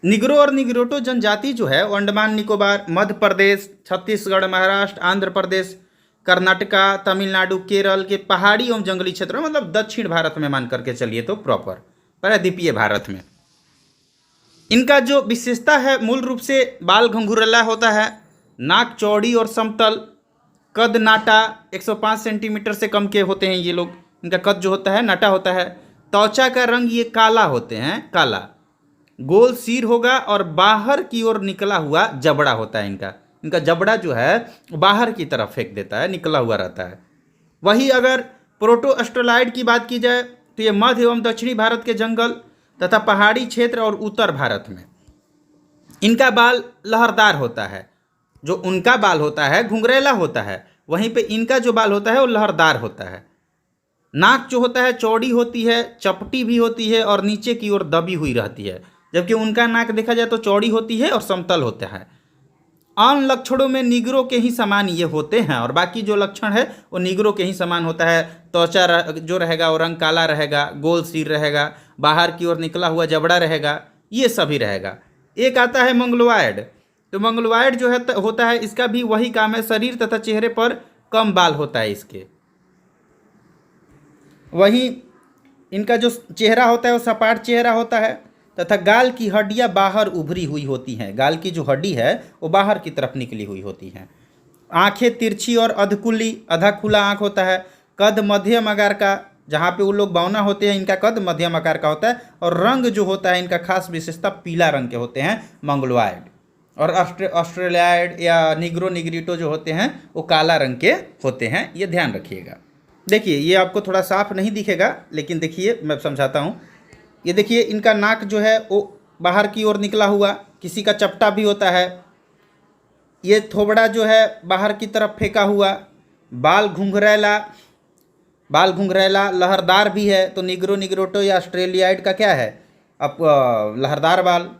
निग्रो और निग्रिटो जनजाति जो है वो अंडमान निकोबार, मध्य प्रदेश, छत्तीसगढ़, महाराष्ट्र, आंध्र प्रदेश, कर्नाटका, तमिलनाडु, केरल के पहाड़ी एवं जंगली क्षेत्रों में, मतलब दक्षिण भारत में मान करके चलिए तो प्रॉपर प्रायद्वीपीय भारत में। इनका जो विशेषता है मूल रूप से बाल घुंघरूला होता है, नाक चौड़ी और समतल, कद नाटा 105 सेंटीमीटर से कम के होते हैं ये लोग। इनका कद जो होता है नाटा होता है, त्वचा का रंग ये काला होते हैं, काला। गोल सिर होगा और बाहर की ओर निकला हुआ जबड़ा होता है इनका। इनका जबड़ा जो है बाहर की तरफ फेंक देता है, निकला हुआ रहता है। वही अगर प्रोटो ऑस्ट्रेलॉइड की बात की जाए तो ये मध्य एवं दक्षिणी भारत के जंगल तथा पहाड़ी क्षेत्र और उत्तर भारत में इनका बाल लहरदार होता है। जो उनका बाल होता है घुंघरेला होता है, वहीं पे इनका जो बाल होता है वो लहरदार होता है। नाक जो होता है चौड़ी होती है, चपटी भी होती है और नीचे की ओर दबी हुई रहती है, जबकि उनका नाक देखा जाए तो चौड़ी होती है और समतल होता है। आन लक्षणों में निगरों के ही समान ये होते हैं और बाकी जो लक्षण है वो निगरों के ही समान होता है। त्वचा जो रहेगा वो रंग काला रहेगा, गोल सिर रहेगा, बाहर की ओर निकला हुआ जबड़ा रहेगा, ये सभी रहेगा। एक आता है मंगलोआइड। तो मंगलोआइड जो है होता है, इसका भी वही काम है, शरीर तथा चेहरे पर कम बाल होता है इसके। वहीं इनका जो चेहरा होता है वो सपाट चेहरा होता है तथा गाल की हड्डियां बाहर उभरी हुई होती हैं। गाल की जो हड्डी है वो बाहर की तरफ निकली हुई होती हैं। आंखें तिरछी और अधकुली, आधा खुला आंख होता है। कद मध्यम आकार का, जहाँ पे वो लोग बौना होते हैं इनका कद मध्यम आकार का होता है। और रंग जो होता है इनका खास विशेषता पीला रंग के होते हैं मंगलोआइड। और ऑस्ट्रेलियाइड या निग्रो निग्रिटो जो होते हैं वो काला रंग के होते हैं, ये ध्यान रखिएगा। देखिए ये आपको थोड़ा साफ नहीं दिखेगा, लेकिन देखिए मैं समझाता हूँ। ये देखिए इनका नाक जो है वो बाहर की ओर निकला हुआ, किसी का चपटा भी होता है। ये थोबड़ा जो है बाहर की तरफ फेंका हुआ, बाल घुंघरैला लहरदार भी है। तो निग्रो निग्रोटो या ऑस्ट्रेलियाइड का क्या है, अब लहरदार बाल।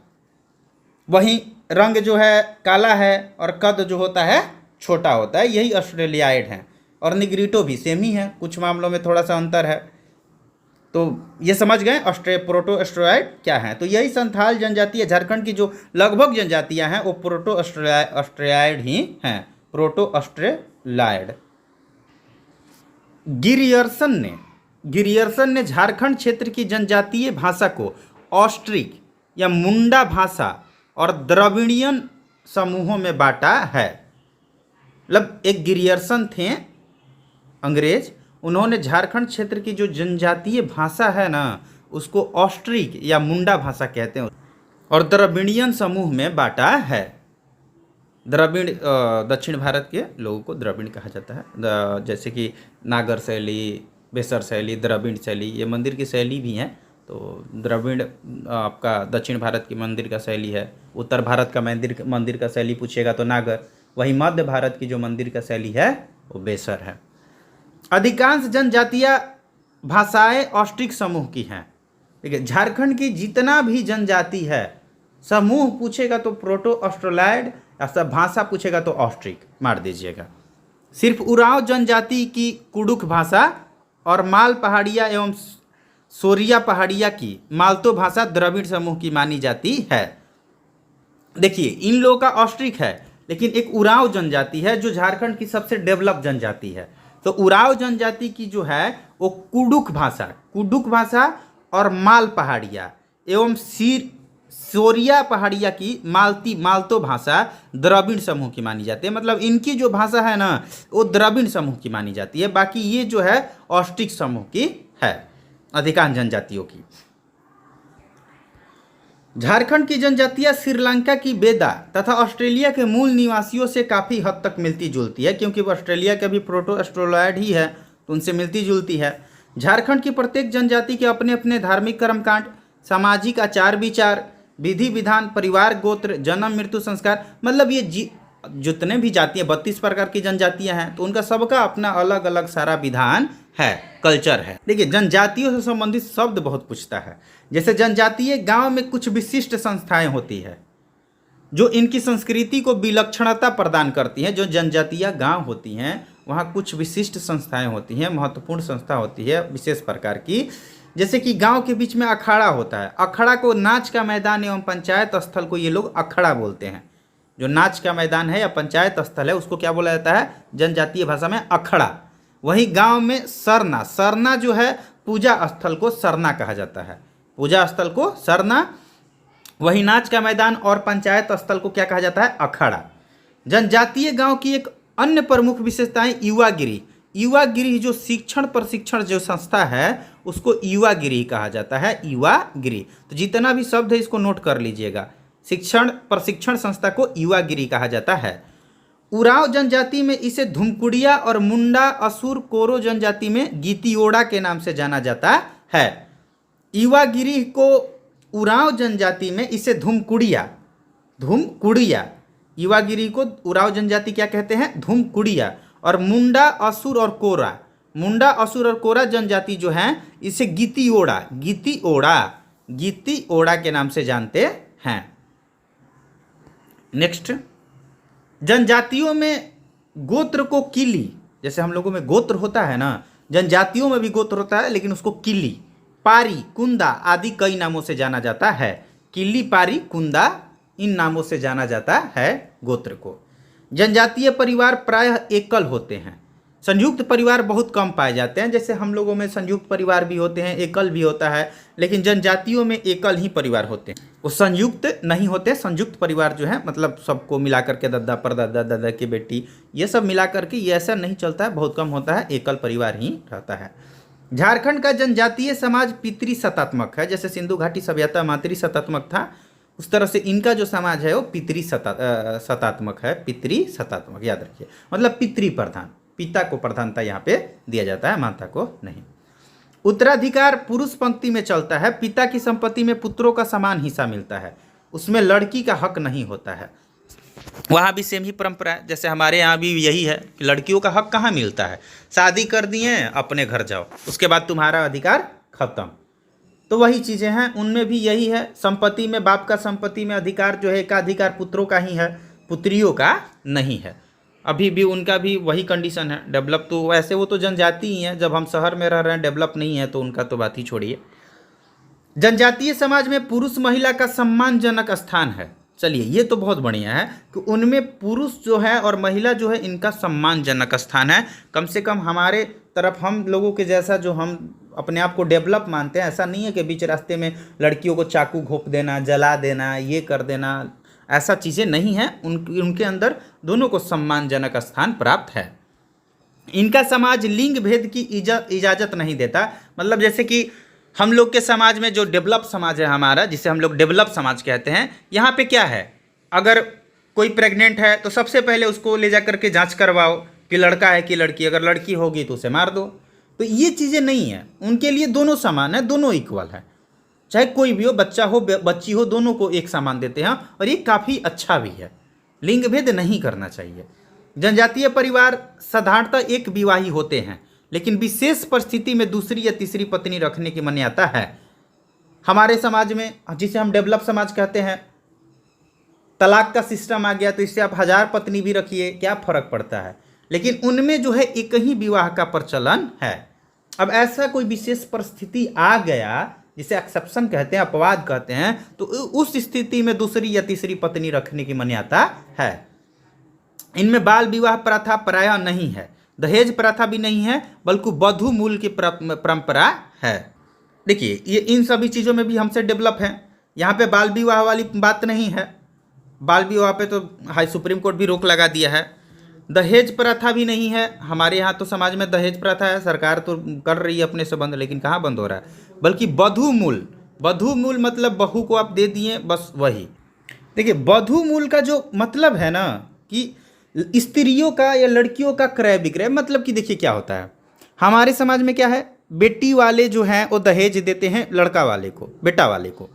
वहीं रंग जो है काला है और कद जो होता है छोटा होता है, यही ऑस्ट्रेलियाइड हैं। और निग्रिटो भी सेम ही है, कुछ मामलों में थोड़ा सा अंतर है। तो ये समझ गए प्रोटो ऑस्ट्रेलॉइड क्या है। तो यही संथाल जनजातीय झारखंड की जो लगभग जनजातियां हैं वो प्रोटो ऑस्ट्रेलॉइड ही हैं, प्रोटो ऑस्ट्रेलॉइड। गिरियर्सन ने झारखंड क्षेत्र की जनजातीय भाषा को ऑस्ट्रिक या मुंडा भाषा और द्रविड़ियन समूहों में बांटा है। मतलब एक गिरियर्सन थे अंग्रेज, उन्होंने झारखंड क्षेत्र की जो जनजातीय भाषा है ना उसको ऑस्ट्रिक या मुंडा भाषा कहते हैं और द्रविड़ियन समूह में बांटा है। द्रविड़ दक्षिण भारत के लोगों को द्रविड़ कहा जाता है, जैसे कि नागर शैली, बेसर शैली, द्रविड़ शैली, ये मंदिर की शैली भी हैं। तो द्रविड़ आपका दक्षिण भारत की मंदिर का शैली है। उत्तर भारत का मंदिर का शैली पूछेगा तो नागर। वही मध्य भारत की जो मंदिर का शैली है वो बेसर है। अधिकांश जनजातीय भाषाएं ऑस्ट्रिक समूह की हैं। ठीक है, झारखंड की जितना भी जनजाति है समूह पूछेगा तो प्रोटो ऑस्ट्रेलॉइड, या सब भाषा पूछेगा तो ऑस्ट्रिक मार दीजिएगा। सिर्फ उरांव जनजाति की कुडुख भाषा और माल पहाड़िया एवं सोरिया पहाड़िया की मालतो भाषा द्रविड़ समूह की मानी जाती है। देखिए इन लोगों का ऑस्ट्रिक है, लेकिन एक उरांव जनजाति है जो झारखंड की सबसे डेवलप जनजाति है। तो उरांव जनजाति की जो है वो कुडुख भाषा और माल पहाड़िया एवं सोरिया पहाड़िया की मालतो भाषा द्रविड़ समूह की मानी जाती है। मतलब इनकी जो भाषा है ना वो द्रविड़ समूह की मानी जाती है, बाकी ये जो है ऑस्ट्रिक समूह की है अधिकांश जनजातियों की। झारखंड की जनजातियां श्रीलंका की बेदा तथा ऑस्ट्रेलिया के मूल निवासियों से काफ़ी हद तक मिलती जुलती है, क्योंकि वो ऑस्ट्रेलिया के भी प्रोटो ऑस्ट्रेलॉइड ही है तो उनसे मिलती जुलती है। झारखंड की प्रत्येक जनजाति के अपने अपने धार्मिक कर्मकांड, सामाजिक आचार विचार, विधि विधान, परिवार, गोत्र, जन्म, मृत्यु, संस्कार, मतलब ये जितने भी जातियाँ 32 प्रकार की जनजातियाँ हैं तो उनका सबका अपना अलग अलग सारा विधान है, कल्चर है। देखिए जनजातियों से संबंधित शब्द बहुत पूछता है। जैसे जनजातीय गांव में कुछ विशिष्ट संस्थाएं होती है जो इनकी संस्कृति को विलक्षणता प्रदान करती हैं। जो जनजातीय गांव होती हैं वहाँ कुछ विशिष्ट संस्थाएं होती हैं, महत्वपूर्ण संस्था होती है विशेष प्रकार की। जैसे कि गांव के बीच में अखाड़ा होता है। अखाड़ा को नाच का मैदान एवं पंचायत स्थल को ये लोग अखाड़ा बोलते हैं। जो नाच का मैदान है या पंचायत स्थल है उसको क्या बोला जाता है जनजातीय भाषा में, अखाड़ा। वहीं गांव में सरना जो है पूजा स्थल को सरना कहा जाता है, पूजा स्थल को सरना। वही नाच का मैदान और पंचायत स्थल को क्या कहा जाता है, अखाड़ा। जनजातीय गांव की एक अन्य प्रमुख विशेषताएं युवा गिरी जो शिक्षण प्रशिक्षण जो संस्था है उसको युवागिरी कहा जाता है, युवागिरी। तो जितना भी शब्द है इसको नोट कर लीजिएगा। शिक्षण प्रशिक्षण संस्था को युवागिरी कहा जाता है। उरांव जनजाति में इसे धुमकुड़िया और मुंडा असुर कोरो जनजाति में गीतियोड़ा के नाम से जाना जाता है। युवागिरी को उरांव जनजाति में इसे धुमकुड़िया युवागिरी को उरांव जनजाति क्या कहते हैं, धुमकुड़िया। और मुंडा असुर और कोरा जनजाति जो है इसे गीतियोड़ा के नाम से जानते हैं। नेक्स्ट, जनजातियों में गोत्र को किली, जैसे हम लोगों में गोत्र होता है ना, जनजातियों में भी गोत्र होता है, लेकिन उसको किली, पारी, कुंदा आदि कई नामों से जाना जाता है। किली, पारी, कुंदा इन नामों से जाना जाता है गोत्र को। जनजातीय परिवार प्रायः एकल होते हैं, संयुक्त परिवार बहुत कम पाए जाते हैं। जैसे हम लोगों में संयुक्त परिवार भी होते हैं, एकल भी होता है, लेकिन जनजातियों में एकल ही परिवार होते हैं, वो संयुक्त नहीं होते। संयुक्त परिवार जो है मतलब सबको मिला करके दादा परदादा, दादा की बेटी, ये सब मिला करके ये ऐसा नहीं चलता है, बहुत कम होता है, एकल परिवार ही रहता है। झारखंड का जनजातीय समाज पितृसत्तात्मक है। जैसे सिंधु घाटी सभ्यता मातृसत्तात्मक था, उस तरह से इनका जो समाज है वो पितृसत्तात्मक है। पितृसत्तात्मक याद रखिए, मतलब पितृ प्रधान, पिता को प्रधानता यहाँ पे दिया जाता है, माता को नहीं। उत्तराधिकार पुरुष पंक्ति में चलता है। पिता की संपत्ति में पुत्रों का समान हिस्सा मिलता है, उसमें लड़की का हक नहीं होता है। वहाँ भी सेम ही परंपरा है, जैसे हमारे यहाँ भी यही है कि लड़कियों का हक कहाँ मिलता है, शादी कर दिए अपने घर जाओ, उसके बाद तुम्हारा अधिकार खत्म। तो वही चीज़ें हैं, उनमें भी यही है। संपत्ति में बाप का संपत्ति में अधिकार जो है, एकाधिकार पुत्रों का ही है, पुत्रियों का नहीं है। अभी भी उनका भी वही कंडीशन है। डेवलप तो वैसे वो तो जनजाति ही है, जब हम शहर में रह रहे हैं डेवलप नहीं है तो उनका तो बात ही छोड़िए। जनजातीय समाज में पुरुष महिला का सम्मानजनक स्थान है। चलिए ये तो बहुत बढ़िया है कि उनमें पुरुष जो है और महिला जो है इनका सम्मानजनक स्थान है। कम से कम हमारे तरफ हम लोगों के जैसा जो हम अपने आप को डेवलप मानते हैं, ऐसा नहीं है कि बीच रास्ते में लड़कियों को चाकू घोंप देना, जला देना, ये कर देना, ऐसा चीज़ें नहीं हैं। उनके अंदर दोनों को सम्मानजनक स्थान प्राप्त है। इनका समाज लिंग भेद की इजाज़त नहीं देता। मतलब जैसे कि हम लोग के समाज में जो डेवलप समाज है हमारा, जिसे हम लोग डेवलप समाज कहते हैं, यहाँ पे क्या है, अगर कोई प्रेग्नेंट है तो सबसे पहले उसको ले जा करके जांच करवाओ कि लड़का है कि लड़की। अगर लड़की होगी तो उसे मार दो। तो ये चीज़ें नहीं है, उनके लिए दोनों समान है, दोनों इक्वल है, चाहे कोई भी हो, बच्चा हो बच्ची हो, दोनों को एक समान देते हैं। और ये काफ़ी अच्छा भी है, लिंग भेद नहीं करना चाहिए। जनजातीय परिवार साधारणतः एक विवाही होते हैं, लेकिन विशेष परिस्थिति में दूसरी या तीसरी पत्नी रखने की मान्यता है। हमारे समाज में, जिसे हम डेवलप समाज कहते हैं, तलाक का सिस्टम आ गया, तो इससे आप 1000 पत्नी भी रखिए, क्या फर्क पड़ता है। लेकिन उनमें जो है एक ही विवाह का प्रचलन है। अब ऐसा कोई विशेष परिस्थिति आ गया जिसे एक्सेप्शन कहते हैं, अपवाद कहते हैं, तो उस स्थिति में दूसरी या तीसरी पत्नी रखने की मान्यता है। इनमें बाल विवाह प्रथा प्रायः नहीं है, दहेज प्रथा भी नहीं है, बल्कि वधू मूल की परंपरा है। देखिए ये इन सभी चीज़ों में भी हमसे डेवलप है। यहाँ पे बाल विवाह वाली बात नहीं है, बाल विवाह पे तो हाई सुप्रीम कोर्ट भी रोक लगा दिया है। दहेज प्रथा भी नहीं है, हमारे यहाँ तो समाज में दहेज प्रथा है, सरकार तो कर रही है अपने से बंद, लेकिन कहाँ बंद हो रहा है। बल्कि वधू मूल मतलब बहू को आप दे दिए, बस वही। देखिए वधू मूल का जो मतलब है ना कि स्त्रियों का या लड़कियों का क्रय विक्रय, मतलब कि देखिए क्या होता है हमारे समाज में क्या है, बेटी वाले जो हैं वो दहेज देते हैं लड़का वाले को, बेटा वाले को।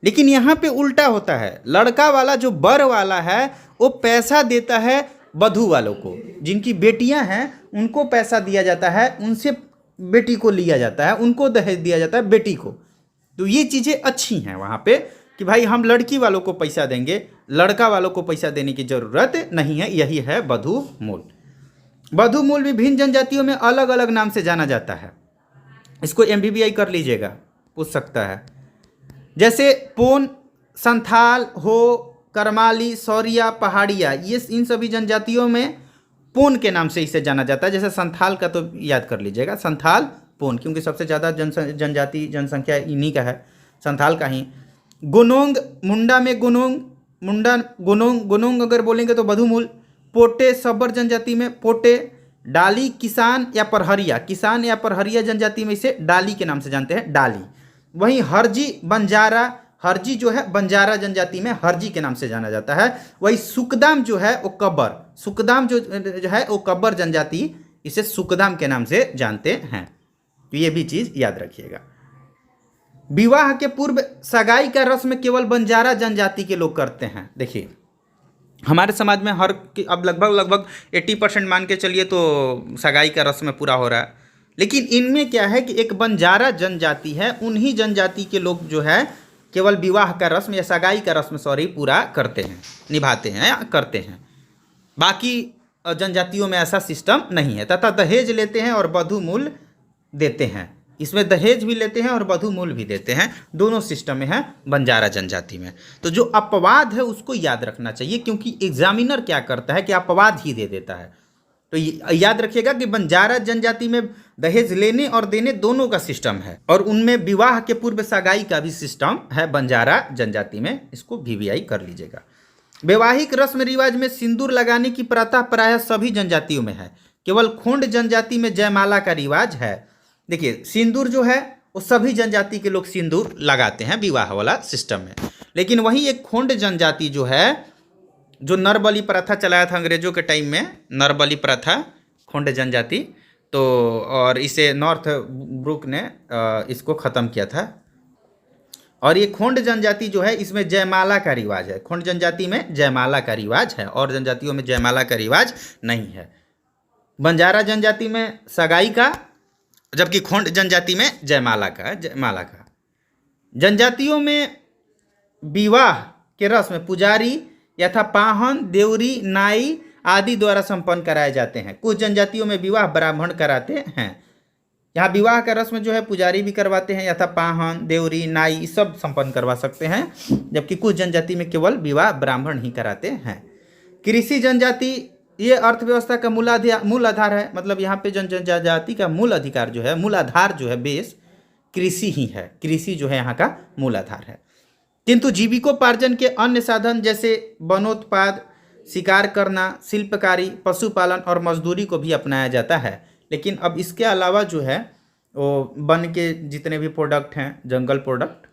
लेकिन यहाँ पे उल्टा होता है, लड़का वाला जो बर वाला है वो पैसा देता है वधू वालों को, जिनकी बेटियां हैं उनको पैसा दिया जाता है, उनसे बेटी को लिया जाता है, उनको दहेज दिया जाता है बेटी को। तो ये चीज़ें अच्छी हैं वहाँ पे कि भाई हम लड़की वालों को पैसा देंगे, लड़का वालों को पैसा देने की ज़रूरत नहीं है। यही है वधू मूल। वधू मूल विभिन्न जनजातियों में अलग अलग नाम से जाना जाता है। इसको MBBI कर लीजिएगा, पूछ सकता है। जैसे पोन, संथाल हो, करमाली, सौरिया, पहाड़िया, ये इन सभी जनजातियों में पोन के नाम से इसे जाना जाता है। जैसे संथाल का तो याद कर लीजिएगा, संथाल पोन, क्योंकि सबसे ज़्यादा जनजाति जनसंख्या इन्हीं का है, संथाल का ही। गुनोंग, मुंडा में गुनोंग, मुंडा गुनोंग अगर बोलेंगे तो वधू मूल। पोटे सबर जनजाति में पोटे, डाली किसान या परहरिया जनजाति में इसे डाली के नाम से जानते हैं, डाली। वहीं हरजी बंजारा, हरजी जो है बंजारा जनजाति में हरजी के नाम से जाना जाता है। वही सुकदाम जो है वो कब्बर, सुकदाम जो है वो कब्बर जनजाति, इसे सुकदाम के नाम से जानते हैं। तो ये भी चीज याद रखिएगा। विवाह के पूर्व सगाई का रस्म केवल बंजारा जनजाति के लोग करते हैं। देखिए हमारे समाज में अब लगभग 80% मान के चलिए तो सगाई का रस्म पूरा हो रहा है, लेकिन इनमें क्या है कि एक बंजारा जनजाति है, उन्हीं जनजाति के लोग जो है केवल विवाह का रस्म या सगाई का रस्म पूरा करते हैं, निभाते हैं या करते हैं। बाकी जनजातियों में ऐसा सिस्टम नहीं है। तथा दहेज लेते हैं और वधू मूल देते हैं, इसमें दहेज भी लेते हैं और वधू मूल भी देते हैं, दोनों सिस्टम में है बंजारा जनजाति में। तो जो अपवाद है उसको याद रखना चाहिए, क्योंकि एग्जामिनर क्या करता है कि अपवाद ही दे देता है। तो याद रखिएगा कि बंजारा जनजाति में दहेज लेने और देने दोनों का सिस्टम है, और उनमें विवाह के पूर्व सगाई का भी सिस्टम है बंजारा जनजाति में, इसको VVI कर लीजिएगा। वैवाहिक रस्म रिवाज में सिंदूर लगाने की प्रथा प्रायः सभी जनजातियों में है, केवल खोंड जनजाति में जयमाला का रिवाज है। देखिए सिंदूर जो है वो सभी जनजाति के लोग सिंदूर लगाते हैं विवाह वाला सिस्टम में, लेकिन वहीं एक खोंड जनजाति जो है, जो नरबली प्रथा चलाया था अंग्रेजों के टाइम में, नरबली प्रथा, खोंड जनजाति, तो और इसे नॉर्थ ब्रुक ने इसको ख़त्म किया था। और ये खोंड जनजाति जो है इसमें जयमाला का रिवाज है, खोंड जनजाति में जयमाला का रिवाज है, और जनजातियों में जयमाला का रिवाज नहीं है। बंजारा जनजाति में सगाई का, जबकि खोंड जनजाति में जयमाला का। जनजातियों में विवाह के रस्म पुजारी यथा पाहन, देवरी, नाई आदि द्वारा संपन्न कराए जाते हैं। कुछ जनजातियों में विवाह ब्राह्मण कराते हैं। यहाँ विवाह का रस्म जो है पुजारी भी करवाते हैं, यथा पाहन, देवरी, नाई सब संपन्न करवा सकते हैं, जबकि कुछ जनजाति में केवल विवाह ब्राह्मण ही कराते हैं। कृषि जनजाति ये अर्थव्यवस्था का मूल आधार है, मतलब यहाँ पे जनजाति का मूल अधिकार जो है, मूल आधार जो है, बेस कृषि ही है, कृषि जो है यहाँ का मूल आधार है। किंतु जीविकोपार्जन के अन्य साधन जैसे वनोत्पाद, शिकार करना, शिल्पकारी, पशुपालन और मजदूरी को भी अपनाया जाता है। लेकिन अब इसके अलावा जो है वो वन के जितने भी प्रोडक्ट हैं, जंगल प्रोडक्ट,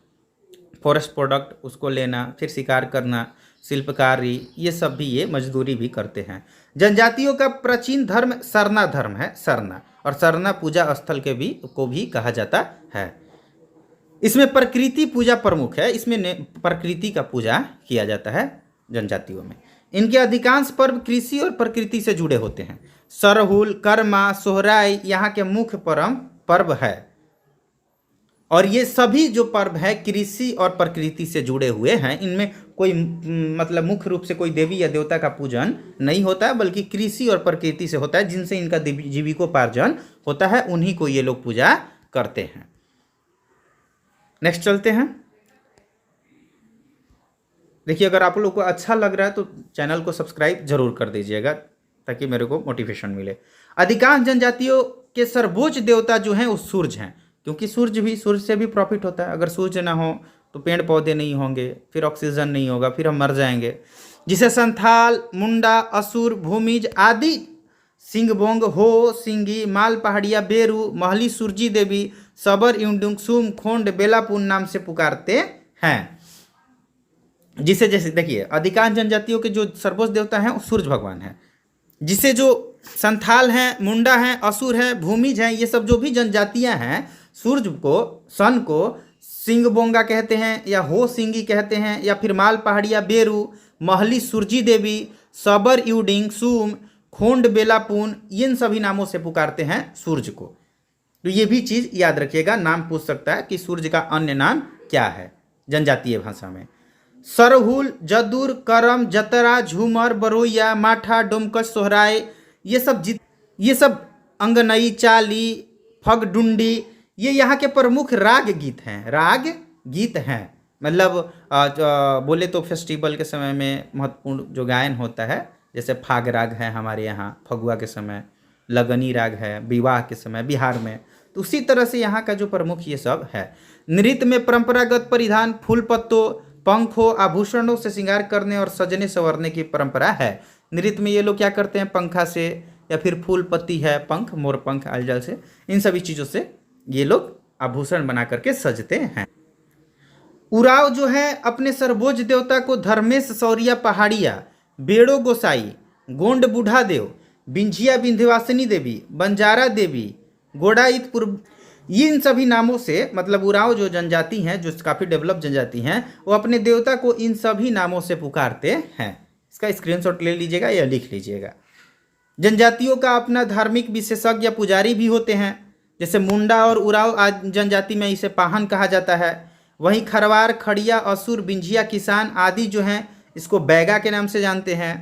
फॉरेस्ट प्रोडक्ट, उसको लेना, फिर शिकार करना, शिल्पकारी, ये सब भी ये मजदूरी भी करते हैं। जनजातियों का प्राचीन धर्म सरना धर्म है, सरना, और सरना पूजा स्थल को भी कहा जाता है। इसमें प्रकृति पूजा प्रमुख है, इसमें प्रकृति का पूजा किया जाता है जनजातियों में। इनके अधिकांश पर्व कृषि और प्रकृति से जुड़े होते हैं। सरहुल, कर्मा, सोहराई यहाँ के मुख्य पर्व है, और ये सभी जो पर्व है कृषि और प्रकृति से जुड़े हुए हैं। इनमें कोई मतलब मुख्य रूप से कोई देवी या देवता का पूजन नहीं होता है, बल्कि कृषि और प्रकृति से होता है, जिनसे इनका जीविकोपार्जन होता है, उन्हीं को ये लोग पूजा करते हैं। नेक्स्ट चलते हैं। देखिए अगर आप लोग को अच्छा लग रहा है तो चैनल को सब्सक्राइब जरूर कर दीजिएगा, ताकि मेरे को मोटिवेशन मिले। अधिकांश जनजातियों के सर्वोच्च देवता जो हैं वो सूर्य हैं, क्योंकि सूर्य से भी प्रॉफिट होता है। अगर सूर्य ना हो तो पेड़ पौधे नहीं होंगे, फिर ऑक्सीजन नहीं होगा, फिर हम मर जाएंगे। जिसे संथाल, मुंडा, असुर, भूमिज आदि, सिंगबोंग, हो, सिंगी, माल पहाड़िया, बेरू, महली सूरजी देवी, सबर, युंडुंग, सुम, खोंड, बेलापुन नाम से पुकारते हैं। जिसे जैसे देखिए अधिकांश जनजातियों के जो सर्वोच्च देवता हैं वो सूर्य भगवान हैं। जिसे जो संथाल हैं, मुंडा हैं, असुर हैं, भूमिज हैं, ये सब जो भी जनजातियां हैं, सूर्य को, सन को सिंगबोंगा कहते हैं, या हो सिंगी कहते हैं, या फिर माल पहाड़िया, बेरू, महली सूरजी देवी, सबर, यूडिंग, सूम, खोंड, बेलापुन, इन सभी नामों से पुकारते हैं सूर्य को। तो ये भी चीज़ याद रखिएगा, नाम पूछ सकता है कि सूर्य का अन्य नाम क्या है जनजातीय भाषा में। सरहुल, जदुर, करम, जतरा, झूमर, बरोइया, माठा, डोमकच, सोहराय, ये सब अंगनई, चाली, फगडुंडी, ये यहाँ के प्रमुख राग गीत हैं। मतलब बोले तो फेस्टिवल के समय में महत्वपूर्ण जो गायन होता है, जैसे फाग राग है हमारे यहाँ फगुआ के समय, लगनी राग है विवाह के समय बिहार में, तो उसी तरह से यहाँ का जो प्रमुख ये सब है। नृत्य में परंपरागत परिधान, फूल पत्तों, पंखों, आभूषणों से श्रृंगार करने और सजने संवरने की परंपरा है। नृत्य में ये लोग क्या करते हैं, पंखा से या फिर फूल पत्ती है, पंख, मोर पंख आलजल से, इन सभी चीज़ों से ये लोग आभूषण बना करके सजते हैं। उराव जो है अपने सर्वोच्च देवता को धर्मेश सौरिया पहाड़िया, बेड़ो गोसाई, गोंड बूढ़ा देव, बिंझिया विंध्यवासिनी देवी, बंजारा देवी, गोड़ाइत पूर्व, इन सभी नामों से, मतलब उराव जो जनजाति हैं, जो काफ़ी डेवलप जनजाति हैं, वो अपने देवता को इन सभी नामों से पुकारते हैं। इसका स्क्रीनशॉट ले लीजिएगा या लिख लीजिएगा। जनजातियों का अपना धार्मिक विशेषज्ञ या पुजारी भी होते हैं। जैसे मुंडा और उराव आज जनजाति में इसे पाहन कहा जाता है। वहीं खरवार, खड़िया, असुर, बिंझिया, किसान आदि जो हैं इसको बैगा के नाम से जानते हैं।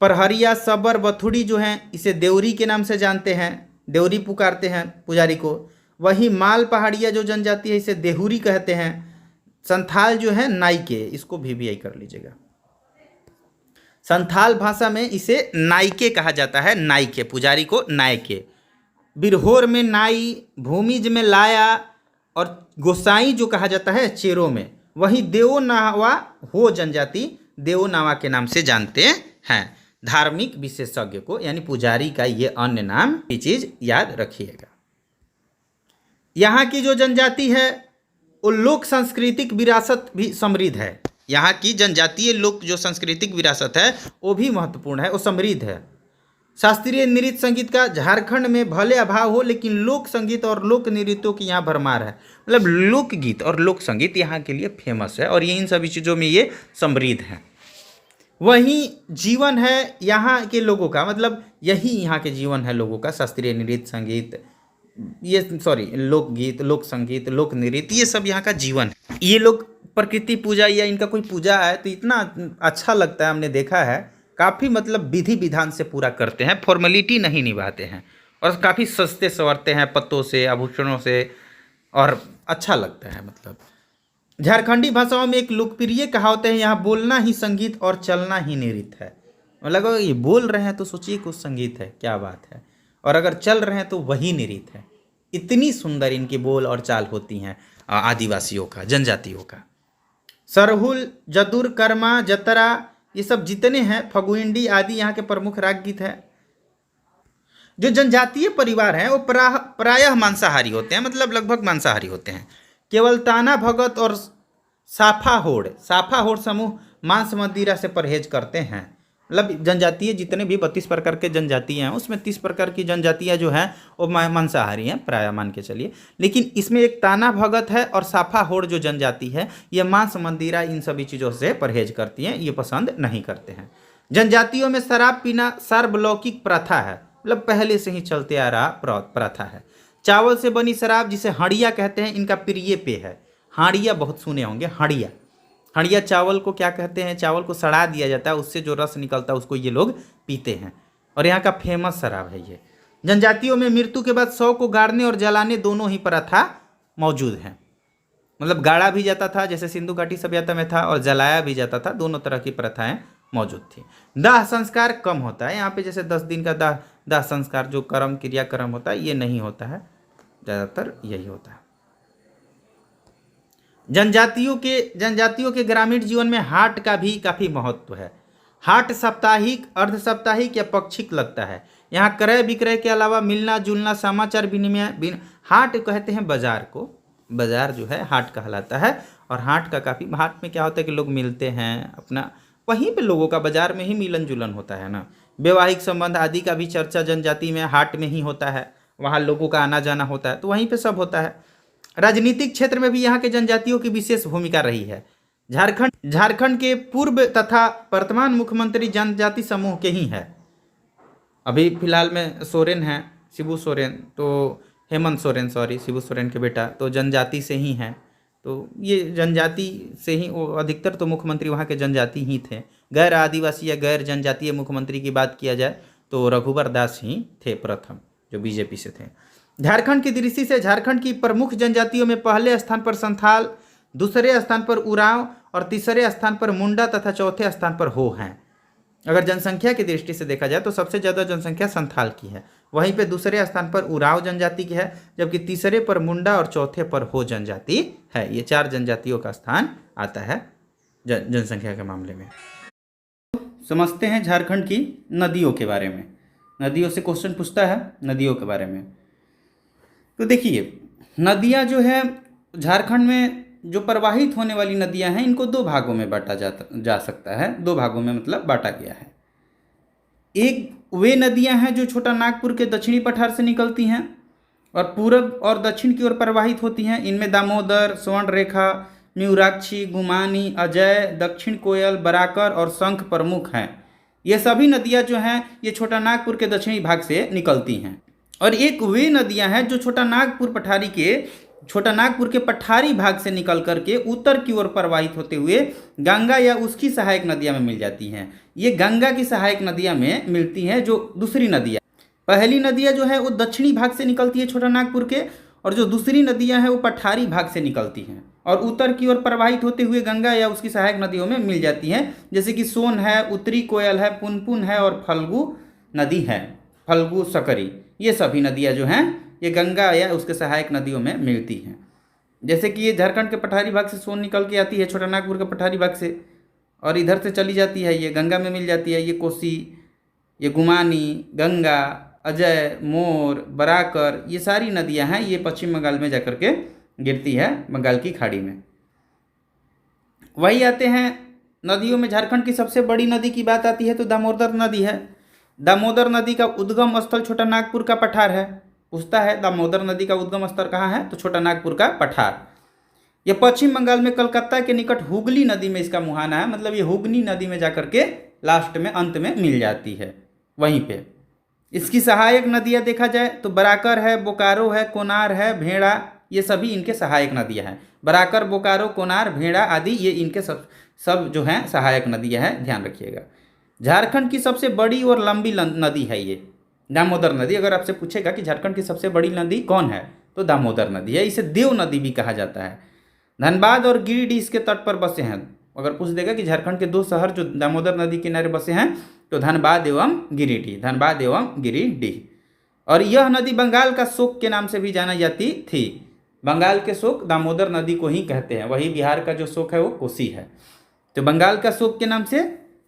परहरिया, सबर, बथुड़ी जो हैं इसे देवरी के नाम से जानते हैं, देवरी पुकारते हैं पुजारी को। वहीं माल पहाड़िया जो जनजाति है इसे देहुरी कहते हैं। संथाल जो है नाइके, इसको भी कर लीजिएगा। संथाल भाषा में इसे नाइके कहा जाता है, नाइके, पुजारी को नायके। बिरहोर में नाई, भूमिज में लाया और गोसाई जो कहा जाता है चेरो में। वही देओ नावा हो जनजाति देओ नावा के नाम से जानते हैं। धार्मिक विशेषज्ञ को यानी पुजारी का ये अन्य नाम, ये चीज याद रखिएगा। यहाँ की जो जनजाति है वो लोक सांस्कृतिक विरासत भी समृद्ध है। यहाँ की जनजातीय लोक जो सांस्कृतिक विरासत है वो भी महत्वपूर्ण है, वो समृद्ध है। शास्त्रीय नृत्य संगीत का झारखंड में भले अभाव हो, लेकिन लोक संगीत और लोक नृत्यों की यहाँ भरमार है। मतलब लोकगीत और लोक संगीत यहाँ के लिए फेमस है और ये इन सभी चीज़ों में ये समृद्ध है। वहीं जीवन है यहाँ के लोगों का, मतलब यही यहाँ के जीवन है लोगों का। शास्त्रीय नृत्य संगीत, ये लोकगीत, लोक संगीत, लोक नृत्य, ये सब यहाँ का जीवन है। ये लोग प्रकृति पूजा या इनका कोई पूजा है तो इतना अच्छा लगता है, हमने देखा है। काफ़ी मतलब विधि विधान से पूरा करते हैं, फॉर्मेलिटी नहीं निभाते हैं और काफ़ी सस्ते संवरते हैं पत्तों से, आभूषणों से, और अच्छा लगता है। मतलब झारखंडी भाषाओं में एक लोकप्रिय कहावत है, यहाँ बोलना ही संगीत और चलना ही नृत्य है। मतलब ये बोल रहे हैं तो सोचिए कुछ संगीत है, क्या बात है, और अगर चल रहे हैं तो वही नृत्य है। इतनी सुंदर इनकी बोल और चाल होती हैं आदिवासियों का, जनजातियों का। सरहुल, जदुर, कर्मा, जतरा, ये सब जितने हैं, फगुइंडी आदि यहाँ के प्रमुख राग गीत हैं। जो जनजातीय परिवार हैं वो प्रायः मांसाहारी होते हैं, मतलब लगभग मांसाहारी होते हैं। केवल ताना भगत और साफा होड़ समूह मांस मदिरा से परहेज करते हैं। मतलब जनजातीय जितने भी 32 प्रकार के जनजातियाँ हैं उसमें 30 प्रकार की जनजातियाँ जो हैं वो मांसाहारी हैं प्राय, मान के चलिए। लेकिन इसमें एक ताना भगत है और साफा होड़ जो जनजाति है ये मांस मंदिरा इन सभी चीज़ों से परहेज करती हैं, ये पसंद नहीं करते हैं। जनजातियों में शराब पीना सार्वलौकिक प्रथा है, मतलब पहले से ही चलते आ रहा प्रथा है। चावल से बनी शराब जिसे हड़िया कहते हैं, इनका प्रिय पेय है। हाड़िया बहुत सुने होंगे, हड़िया। हड़िया चावल को क्या कहते हैं, चावल को सड़ा दिया जाता है, उससे जो रस निकलता है उसको ये लोग पीते हैं और यहाँ का फेमस शराब है ये। जनजातियों में मृत्यु के बाद शव को गाड़ने और जलाने दोनों ही प्रथा मौजूद है। मतलब गाड़ा भी जाता था जैसे सिंधु घाटी सभ्यता में था, और जलाया भी जाता था, दोनों तरह की प्रथाएं मौजूद थी। दाह संस्कार कम होता है यहाँ पे, जैसे 10 दिन का दाह संस्कार जो क्रियाक्रम होता है ये नहीं होता है, ज़्यादातर यही होता है। जनजातियों के ग्रामीण जीवन में हाट का भी काफ़ी महत्व है। हाट साप्ताहिक, अर्ध साप्ताहिक या पाक्षिक लगता है। यहाँ क्रय विक्रय के अलावा मिलना जुलना, समाचार विनिमय, हाट कहते हैं बाजार को, बाजार जो है हाट कहलाता है। और हाट में क्या होता है कि लोग मिलते हैं अपना, वहीं पे लोगों का बाजार में ही मिलन जुलन होता है ना। वैवाहिक संबंध आदि का भी चर्चा जनजाति में हाट में ही होता है, वहाँ लोगों का आना जाना होता है, तो वहीं पे सब होता है। राजनीतिक क्षेत्र में भी यहाँ के जनजातियों की विशेष भूमिका रही है। झारखंड के पूर्व तथा वर्तमान मुख्यमंत्री जनजाति समूह के ही है। अभी फिलहाल में सोरेन हैं, शिबू सोरेन, तो हेमंत सोरेन, शिबू सोरेन के बेटा, तो जनजाति से ही हैं। तो ये जनजाति से ही, वो अधिकतर तो मुख्यमंत्री वहाँ के जनजाति ही थे। गैर आदिवासी या गैर जनजातीय मुख्यमंत्री की बात किया जाए तो रघुवर दास ही थे प्रथम, जो बीजेपी से थे। झारखंड की दृष्टि से झारखंड की प्रमुख जनजातियों में पहले स्थान पर संथाल, दूसरे स्थान पर उरांव और तीसरे स्थान पर मुंडा तथा चौथे स्थान पर हो हैं। अगर जनसंख्या की दृष्टि से देखा जाए तो सबसे ज़्यादा जनसंख्या संथाल की है, वहीं पे दूसरे स्थान पर उरांव जनजाति की है, जबकि तीसरे पर मुंडा और चौथे पर हो जनजाति है। ये 4 जनजातियों का स्थान आता है जनसंख्या के मामले में। समझते हैं झारखंड की नदियों के बारे में। नदियों से क्वेश्चन पूछता है नदियों के बारे में। तो देखिए नदियाँ जो है झारखंड में जो प्रवाहित होने वाली नदियाँ हैं इनको दो भागों में बांटा जा सकता है, दो भागों में मतलब बांटा गया है। एक वे नदियाँ हैं जो छोटा नागपुर के दक्षिणी पठार से निकलती हैं और पूरब और दक्षिण की ओर प्रवाहित होती हैं। इनमें दामोदर, स्वर्णरेखा, म्यूराक्षी, गुमानी, अजय, दक्षिण कोयल, बराकर और शंख प्रमुख हैं। ये सभी नदियाँ जो हैं ये छोटा नागपुर के दक्षिणी भाग से निकलती हैं। और एक वे नदियाँ हैं जो छोटा नागपुर के पठारी भाग से निकल करके उत्तर की ओर प्रवाहित होते हुए गंगा या उसकी सहायक नदियाँ में मिल जाती हैं। ये गंगा की सहायक नदियाँ में मिलती हैं। जो दूसरी नदियाँ, पहली नदियाँ जो है वो दक्षिणी भाग से निकलती है छोटा नागपुर के, और जो दूसरी नदियाँ हैं वो पठारी भाग से निकलती हैं और उत्तर की ओर प्रवाहित होते हुए गंगा या उसकी सहायक नदियों में मिल जाती हैं। जैसे कि सोन है, उत्तरी कोयल है, पुनपुन है और फल्गु नदी है, फल्गु सकरी। ये सभी नदियाँ जो हैं ये गंगा या उसके सहायक नदियों में मिलती हैं। जैसे कि ये झारखंड के पठारी भाग से सोन निकल के आती है छोटा नागपुर के पठारी भाग से और इधर से चली जाती है, ये गंगा में मिल जाती है। ये कोसी, ये गुमानी, गंगा, अजय, मोर, बराकर, ये सारी नदियां हैं, ये पश्चिम बंगाल में जाकर के गिरती है बंगाल की खाड़ी में। वही आते हैं नदियों में झारखंड की सबसे बड़ी नदी की बात आती है तो दामोदर नदी है। दामोदर नदी का उद्गम स्थल छोटा नागपुर का पठार है। पूछता है दामोदर नदी का उद्गम स्थल कहाँ है, तो छोटा नागपुर का पठार। यह पश्चिम बंगाल में कलकत्ता के निकट हुगली नदी में इसका मुहाना है, मतलब ये हुगली नदी में जाकर के लास्ट में अंत में मिल जाती है वहीं पे। इसकी सहायक नदियाँ देखा जाए तो बराकर है, बोकारो है, कोनार है, भेड़ा, ये सभी इनके सहायक नदियाँ हैं। बराकर, बोकारो, कोनार, भेड़ा आदि ये इनके सब जो हैं सहायक नदियाँ हैं, ध्यान रखिएगा। झारखंड की सबसे बड़ी और लंबी नदी है ये दामोदर नदी। अगर आपसे पूछेगा कि झारखंड की सबसे बड़ी नदी कौन है तो दामोदर नदी है। इसे देव नदी भी कहा जाता है। धनबाद और गिरिडीह इसके तट पर बसे हैं। अगर पूछ देगा कि झारखंड के दो शहर जो दामोदर नदी के किनारे बसे हैं तो धनबाद एवं गिरिडीह, धनबाद एवं गिरिडीह। और यह नदी बंगाल का शोक के नाम से भी जाना जाती थी। बंगाल के शोक दामोदर नदी को ही कहते हैं, वही बिहार का जो शोक है वो कोसी है। तो बंगाल का शोक के नाम से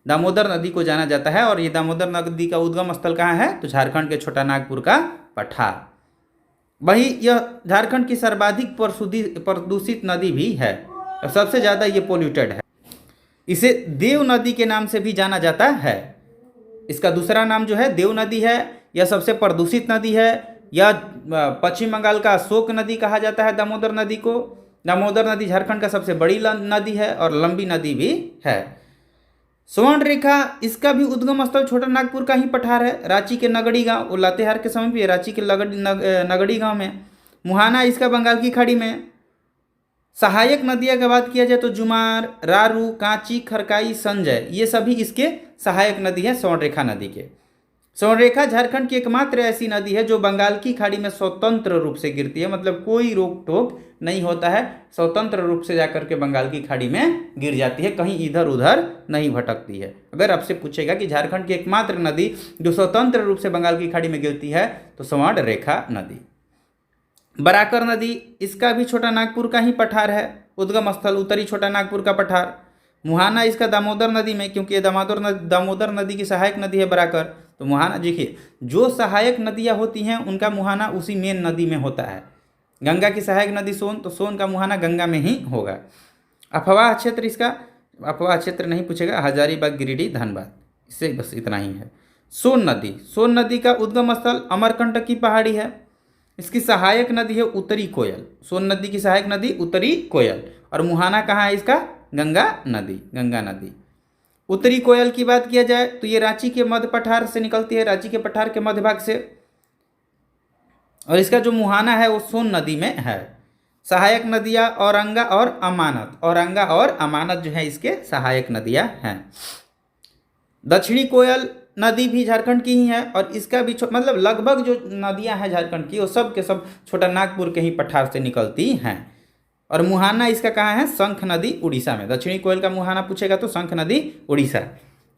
दामोदर नदी को जाना जाता है। और ये दामोदर नदी का उद्गम स्थल कहाँ है तो झारखंड के छोटा नागपुर का पठार। वही यह झारखंड की सर्वाधिक प्रदूषित नदी भी है और सबसे ज़्यादा ये पोल्यूटेड है। इसे देव नदी के नाम से भी जाना जाता है। इसका दूसरा नाम जो है देव नदी है। यह सबसे प्रदूषित नदी है। यह पश्चिम बंगाल का शोक नदी कहा जाता है दामोदर नदी को। दामोदर नदी झारखंड का सबसे बड़ी नदी है और लंबी नदी भी है। स्वर्णरेखा, इसका भी उद्गम स्थल छोटा नागपुर का ही पठार है। रांची के नगड़ी गांव, वो लातेहार के समीप है, रांची के नगड़ी गांव में। मुहाना इसका बंगाल की खाड़ी में। सहायक नदियां की बात किया जाए तो जुमार, रारू, कांची, खरकाई, संजय, ये सभी इसके सहायक नदी हैं स्वर्णरेखा नदी के। स्वर्णरेखा झारखंड की एकमात्र ऐसी नदी है जो बंगाल की खाड़ी में स्वतंत्र रूप से गिरती है, मतलब कोई रोक टोक नहीं होता है, स्वतंत्र रूप से जाकर के बंगाल की खाड़ी में गिर जाती है, कहीं इधर उधर नहीं भटकती है। अगर आपसे पूछेगा कि झारखंड की एकमात्र नदी जो स्वतंत्र रूप से बंगाल की खाड़ी में गिरती है तो स्वर्णरेखा नदी। बराकर नदी, इसका भी छोटा नागपुर का ही पठार है। उद्गम स्थल उत्तरी छोटा नागपुर का पठार। मुहाना इसका दामोदर नदी में, क्योंकि ये दामोदर नदी की सहायक नदी है बराकर, तो मुहाना देखिए जो सहायक नदियाँ होती हैं उनका मुहाना उसी मेन नदी में होता है। गंगा की सहायक नदी सोन, तो सोन का मुहाना गंगा में ही होगा। अफवाह क्षेत्र, इसका अफवाह क्षेत्र नहीं पूछेगा, हजारीबाग, गिरिडीह, धनबाद, इससे बस इतना ही है। सोन नदी का उद्गम स्थल अमरकंटक की पहाड़ी है। इसकी सहायक नदी है उत्तरी कोयल। सोन नदी की सहायक नदी उत्तरी कोयल। और मुहाना कहाँ है इसका, गंगा नदी। उत्तरी कोयल की बात किया जाए तो ये रांची के मध्य पठार से निकलती है, रांची के पठार के मध्य भाग से। और इसका जो मुहाना है वो सोन नदी में है। सहायक नदियाँ औरंगा और अमानत जो है इसके सहायक नदियाँ हैं। दक्षिणी कोयल नदी भी झारखंड की ही है और इसका भी मतलब लगभग जो नदियां हैं झारखंड की वो सब के सब छोटा नागपुर के ही पठार से निकलती हैं। और मुहाना इसका कहाँ है, शंख नदी उड़ीसा में। दक्षिणी कोयल का मुहाना पूछेगा तो शंख नदी उड़ीसा।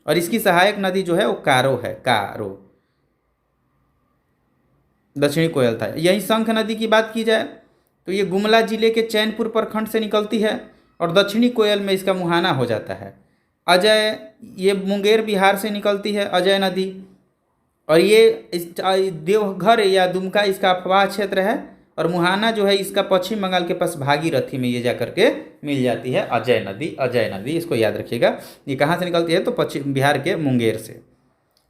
और इसकी सहायक नदी जो है वो कारो है, कारो दक्षिणी कोयल था। यही शंख नदी की बात की जाए तो ये गुमला जिले के चैनपुर प्रखंड से निकलती है और दक्षिणी कोयल में इसका मुहाना हो जाता है। अजय, ये मुंगेर बिहार से निकलती है अजय नदी। और ये इस देवघर या दुमका इसका अफवाह क्षेत्र है, और मुहाना जो है इसका पश्चिम बंगाल के पास भागीरथी में ये जा करके मिल जाती है। अजय नदी, अजय नदी इसको याद रखिएगा। ये कहाँ से निकलती है? तो पश्चिम बिहार के मुंगेर से।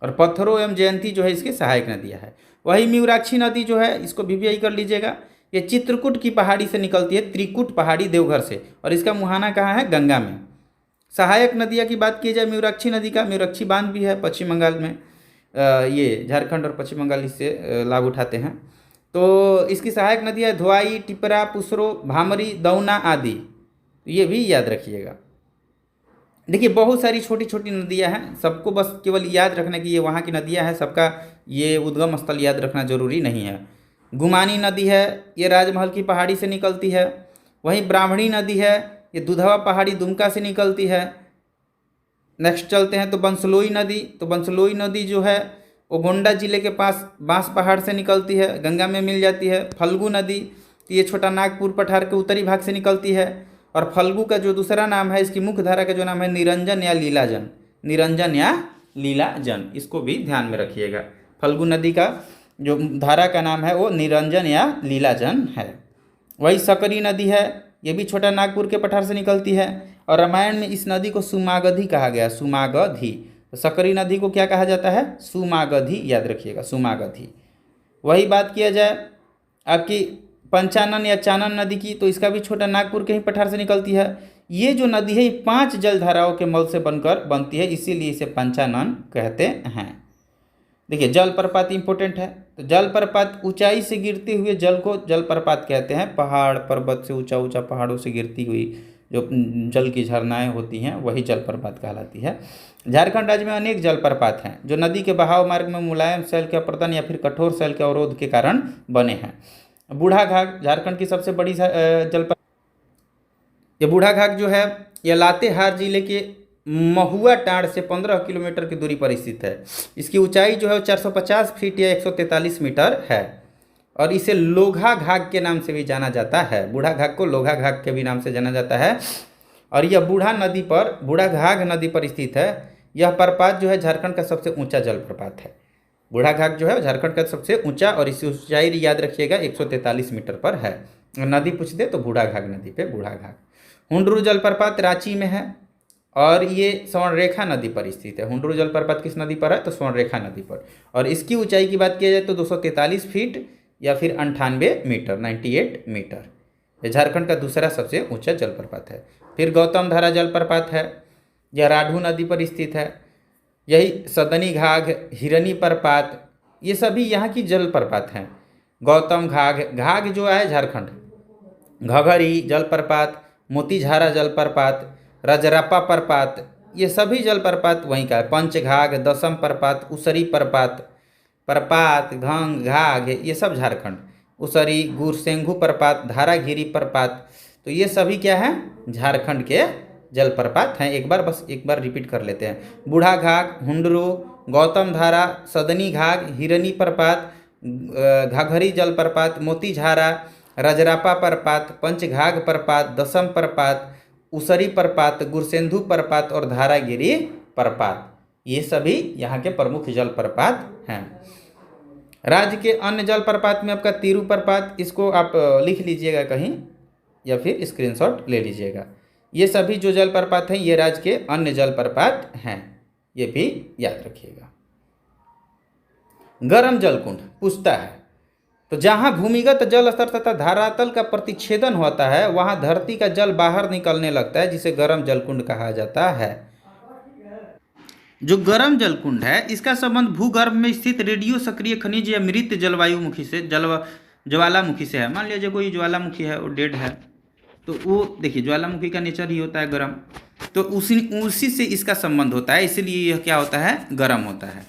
और पत्थरों एवं जयंती जो है इसकी सहायक नदियाँ है। वही म्यूराक्षी नदी जो है इसको वीवीआई कर लीजिएगा। ये चित्रकूट की पहाड़ी से निकलती है, त्रिकुट पहाड़ी देवघर से, और इसका मुहाना कहाँ है? गंगा में। सहायक नदियाँ की बात की जाए म्यूराक्षी नदी का, म्यूराक्षी बांध भी है पश्चिम बंगाल में। ये झारखंड और पश्चिम बंगाल इससे लाभ उठाते हैं। तो इसकी सहायक नदियाँ धोआई, टिपरा, पुसरो, भामरी, दौना आदि, ये भी याद रखिएगा। देखिए बहुत सारी छोटी छोटी नदियाँ हैं, सबको बस केवल याद रखना कि ये वहाँ की नदियाँ हैं, सबका ये उद्गम स्थल याद रखना जरूरी नहीं है। गुमानी नदी है, ये राजमहल की पहाड़ी से निकलती है। वहीं ब्राह्मणी नदी है, ये दुधवा पहाड़ी दुमका से निकलती है। नेक्स्ट चलते हैं तो बंसलोई नदी। तो बंसलोई नदी जो है वो गोंडा जिले के पास बांस पहाड़ से निकलती है, गंगा में मिल जाती है। फल्गु नदी, तो ये छोटा नागपुर पठार के उत्तरी भाग से निकलती है। और फल्गु का जो दूसरा नाम है, इसकी मुख्य धारा का जो नाम है निरंजन या लीलाजन, निरंजन या लीलाजन, इसको भी ध्यान में रखिएगा। फल्गु नदी का जो धारा का नाम है वो निरंजन या लीलाजन है। वही सकरी नदी है, ये भी छोटा नागपुर के पठार से निकलती है। और रामायण में इस नदी को सुमागधी कहा गया, सुमागधी। तो सकरी नदी को क्या कहा जाता है? सुमागधी, याद रखिएगा, सुमागधी। वही बात किया जाए आपकी पंचानन या चानन नदी की, तो इसका भी छोटा नागपुर के ही पठार से निकलती है। ये जो नदी है ये 5 जलधाराओं के मल से बनकर बनती है, इसीलिए इसे पंचानन कहते हैं। देखिए जलप्रपात इंपॉर्टेंट है। तो जलप्रपात ऊंचाई से गिरते हुए जल को जलप्रपात कहते हैं। पहाड़ पर्वत से ऊंचा ऊंचा पहाड़ों से गिरती हुई जो जल की झरनाएं होती हैं वही जलप्रपात कहलाती है। झारखंड राज्य में अनेक जलप्रपात हैं जो नदी के बहाव मार्ग में मुलायम शैल के अपरदन या फिर कठोर शैल के अवरोध के कारण बने हैं। बूढ़ाघाट झारखंड की सबसे बड़ी जलप्रपात। ये बूढ़ाघाट जो है यह लातेहार जिले के महुआ टांड़ से 15 किलोमीटर की दूरी पर स्थित है। इसकी ऊंचाई जो है 450 फीट या 143 मीटर है, और इसे लोघा घाघ के नाम से भी जाना जाता है। बूढ़ा घाघ को लोघा घाघ के भी नाम से जाना जाता है। और यह बूढ़ा घाघ नदी पर स्थित है। यह प्रपात जो है झारखंड का सबसे ऊंचा जलप्रपात है। बूढ़ा घाघ जो है झारखंड का सबसे ऊंचा, और इसकी ऊंचाई याद रखिएगा 143 मीटर पर है। नदी पूछ दे तो बूढ़ा घाघ नदी पे बूढ़ा घाघ। हुंडरू जलप्रपात रांची में है, और ये स्वर्णरेखा नदी पर स्थित है। हुंडरू जलप्रपात किस नदी पर है? तो स्वर्णरेखा नदी पर। और इसकी ऊंचाई की बात की जाए तो 243 फीट या फिर 98 मीटर, 98 मीटर। यह झारखंड का दूसरा सबसे ऊंचा जलप्रपात है। फिर गौतम धारा जलप्रपात है, यह राढ़ू नदी पर स्थित है। यही सदनी घाघ, हिरनी प्रपात, ये सभी यहाँ की जलप्रपात हैं। गौतम घाघ जो है झारखंड, घघरी जलप्रपात, मोतीझारा जलप्रपात, रजरप्पा प्रपात, ये सभी जलप्रपात वहीं का है। पंचघाघ, दसम प्रपात, उसरी प्रपात, घंग घाघ, ये सब झारखंड। उसरी, गुरसेंघू प्रपात, धारागिरी प्रपात, तो ये सभी क्या है? झारखंड के जलप्रपात हैं। एक बार रिपीट कर लेते हैं। बूढ़ा घाघ, हुंडरू, गौतम धारा, सदनी घाघ, हिरनी प्रपात, घाघरी जलप्रपात, मोतीझारा, रजरापा प्रपात, पंचघाघ प्रपात, दसम प्रपात, उसरी प्रपात, गुरसेंधु प्रपात और धारागिरी प्रपात, ये सभी यहाँ के प्रमुख जलप्रपात हैं। राज्य के अन्य जलप्रपात में आपका तिरु प्रपात, इसको आप लिख लीजिएगा कहीं या फिर स्क्रीनशॉट ले लीजिएगा। ये सभी जो जलप्रपात हैं ये राज्य के अन्य जलप्रपात हैं, ये भी याद रखिएगा। गर्म जलकुंड पूछता है, तो जहाँ भूमिगत जल स्तर तथा धरातल का प्रतिच्छेदन होता है वहाँ धरती का जल बाहर निकलने लगता है, जिसे गर्म जलकुंड कहा जाता है। जो गर्म जलकुंड है इसका संबंध भूगर्भ में स्थित रेडियो सक्रिय खनिज या मृत जलवायुमुखी से ज्वालामुखी से है। मान लीजिए कोई ज्वालामुखी है वो डेड है, तो वो देखिए ज्वालामुखी का नेचर ही होता है गर्म, तो उसी से इसका संबंध होता है, इसीलिए यह क्या होता है? गर्म होता है।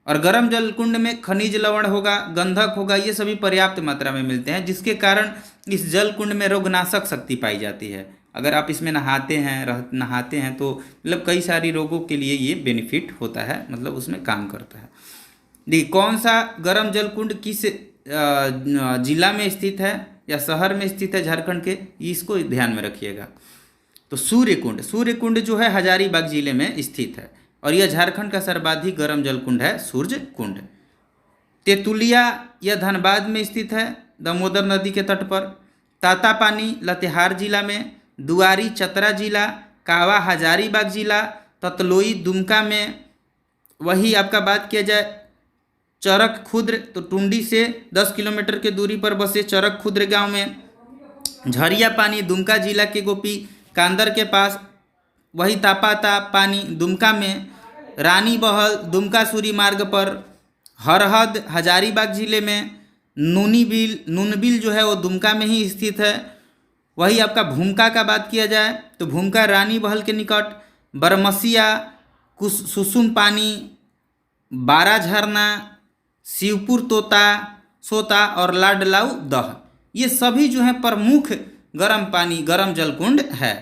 और गर्म जलकुंड में खनिज लवण होगा, गंधक होगा, ये सभी पर्याप्त मात्रा में मिलते हैं, जिसके कारण इस जलकुंड में रोगनाशक शक्ति पाई जाती है। अगर आप इसमें नहाते हैं तो मतलब कई सारी रोगों के लिए ये बेनिफिट होता है, मतलब उसमें काम करता है। देखिए कौन सा गर्म जलकुंड किस जिला में स्थित है या शहर में स्थित है झारखंड के, इसको ध्यान में रखिएगा। तो सूर्यकुंड जो है हजारीबाग जिले में स्थित है, और यह झारखंड का सर्वाधिक गर्म जलकुंड है सूर्यकुंड। तेतुलिया यह धनबाद में स्थित है, दामोदर नदी के तट पर। तातापानी लातेहार जिला में। दुआरी चतरा जिला। कावा हजारीबाग जिला। ततलोई दुमका में। वही आपका बात किया जाए चरक खुर्द तो टुंडी से 10 किलोमीटर के दूरी पर बसे चरक खुर्द गांव में। झरिया पानी दुमका जिला के गोपी कांदर के पास, वही तापाता पानी दुमका में। रानी बहल दुमका सूरी मार्ग पर। हरहद हजारीबाग जिले में। नूनबिल जो है वो दुमका में ही स्थित है। वही आपका भूमका का बात किया जाए तो भूमका रानी बहल के निकट। बरमसिया, सुसुम पानी, बारा झरना, शिवपुर सोता और लाडलाऊ दह, ये सभी जो हैं प्रमुख गर्म जल कुंड है।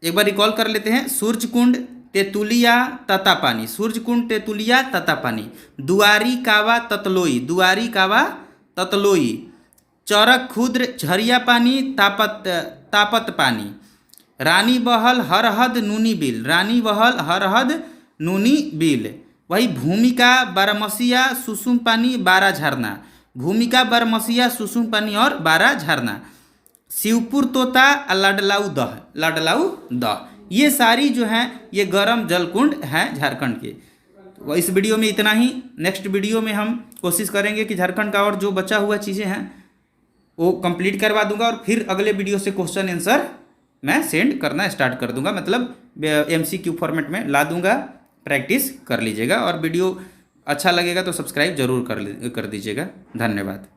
एक बार रिकॉल कर लेते हैं। सूर्यकुंड, तेतुलिया, ततापानी। सूर्यकुंड, तेतुलिया, ततापानी। दुआरी कावा ततलोई। चरक खुर्द, झरिया पानी, तापत पानी। रानी बहल हरहद नूनी बिल। वही भूमिका बरमसिया, सुसुम पानी, बारा झरना। भूमिका बरमसिया, सुसुम पानी और बारा झरना। शिवपुर तोता, लाडलाऊ दह, ये सारी जो हैं ये गर्म जल कुंड हैं झारखंड के। तो इस वीडियो में इतना ही। नेक्स्ट वीडियो में हम कोशिश करेंगे कि झारखंड का और जो बचा हुआ चीज़ें हैं वो कंप्लीट करवा दूंगा, और फिर अगले वीडियो से क्वेश्चन आंसर मैं सेंड करना स्टार्ट कर दूंगा, मतलब MCQ फॉर्मेट में ला दूंगा। प्रैक्टिस कर लीजिएगा, और वीडियो अच्छा लगेगा तो सब्सक्राइब जरूर कर दीजिएगा। धन्यवाद।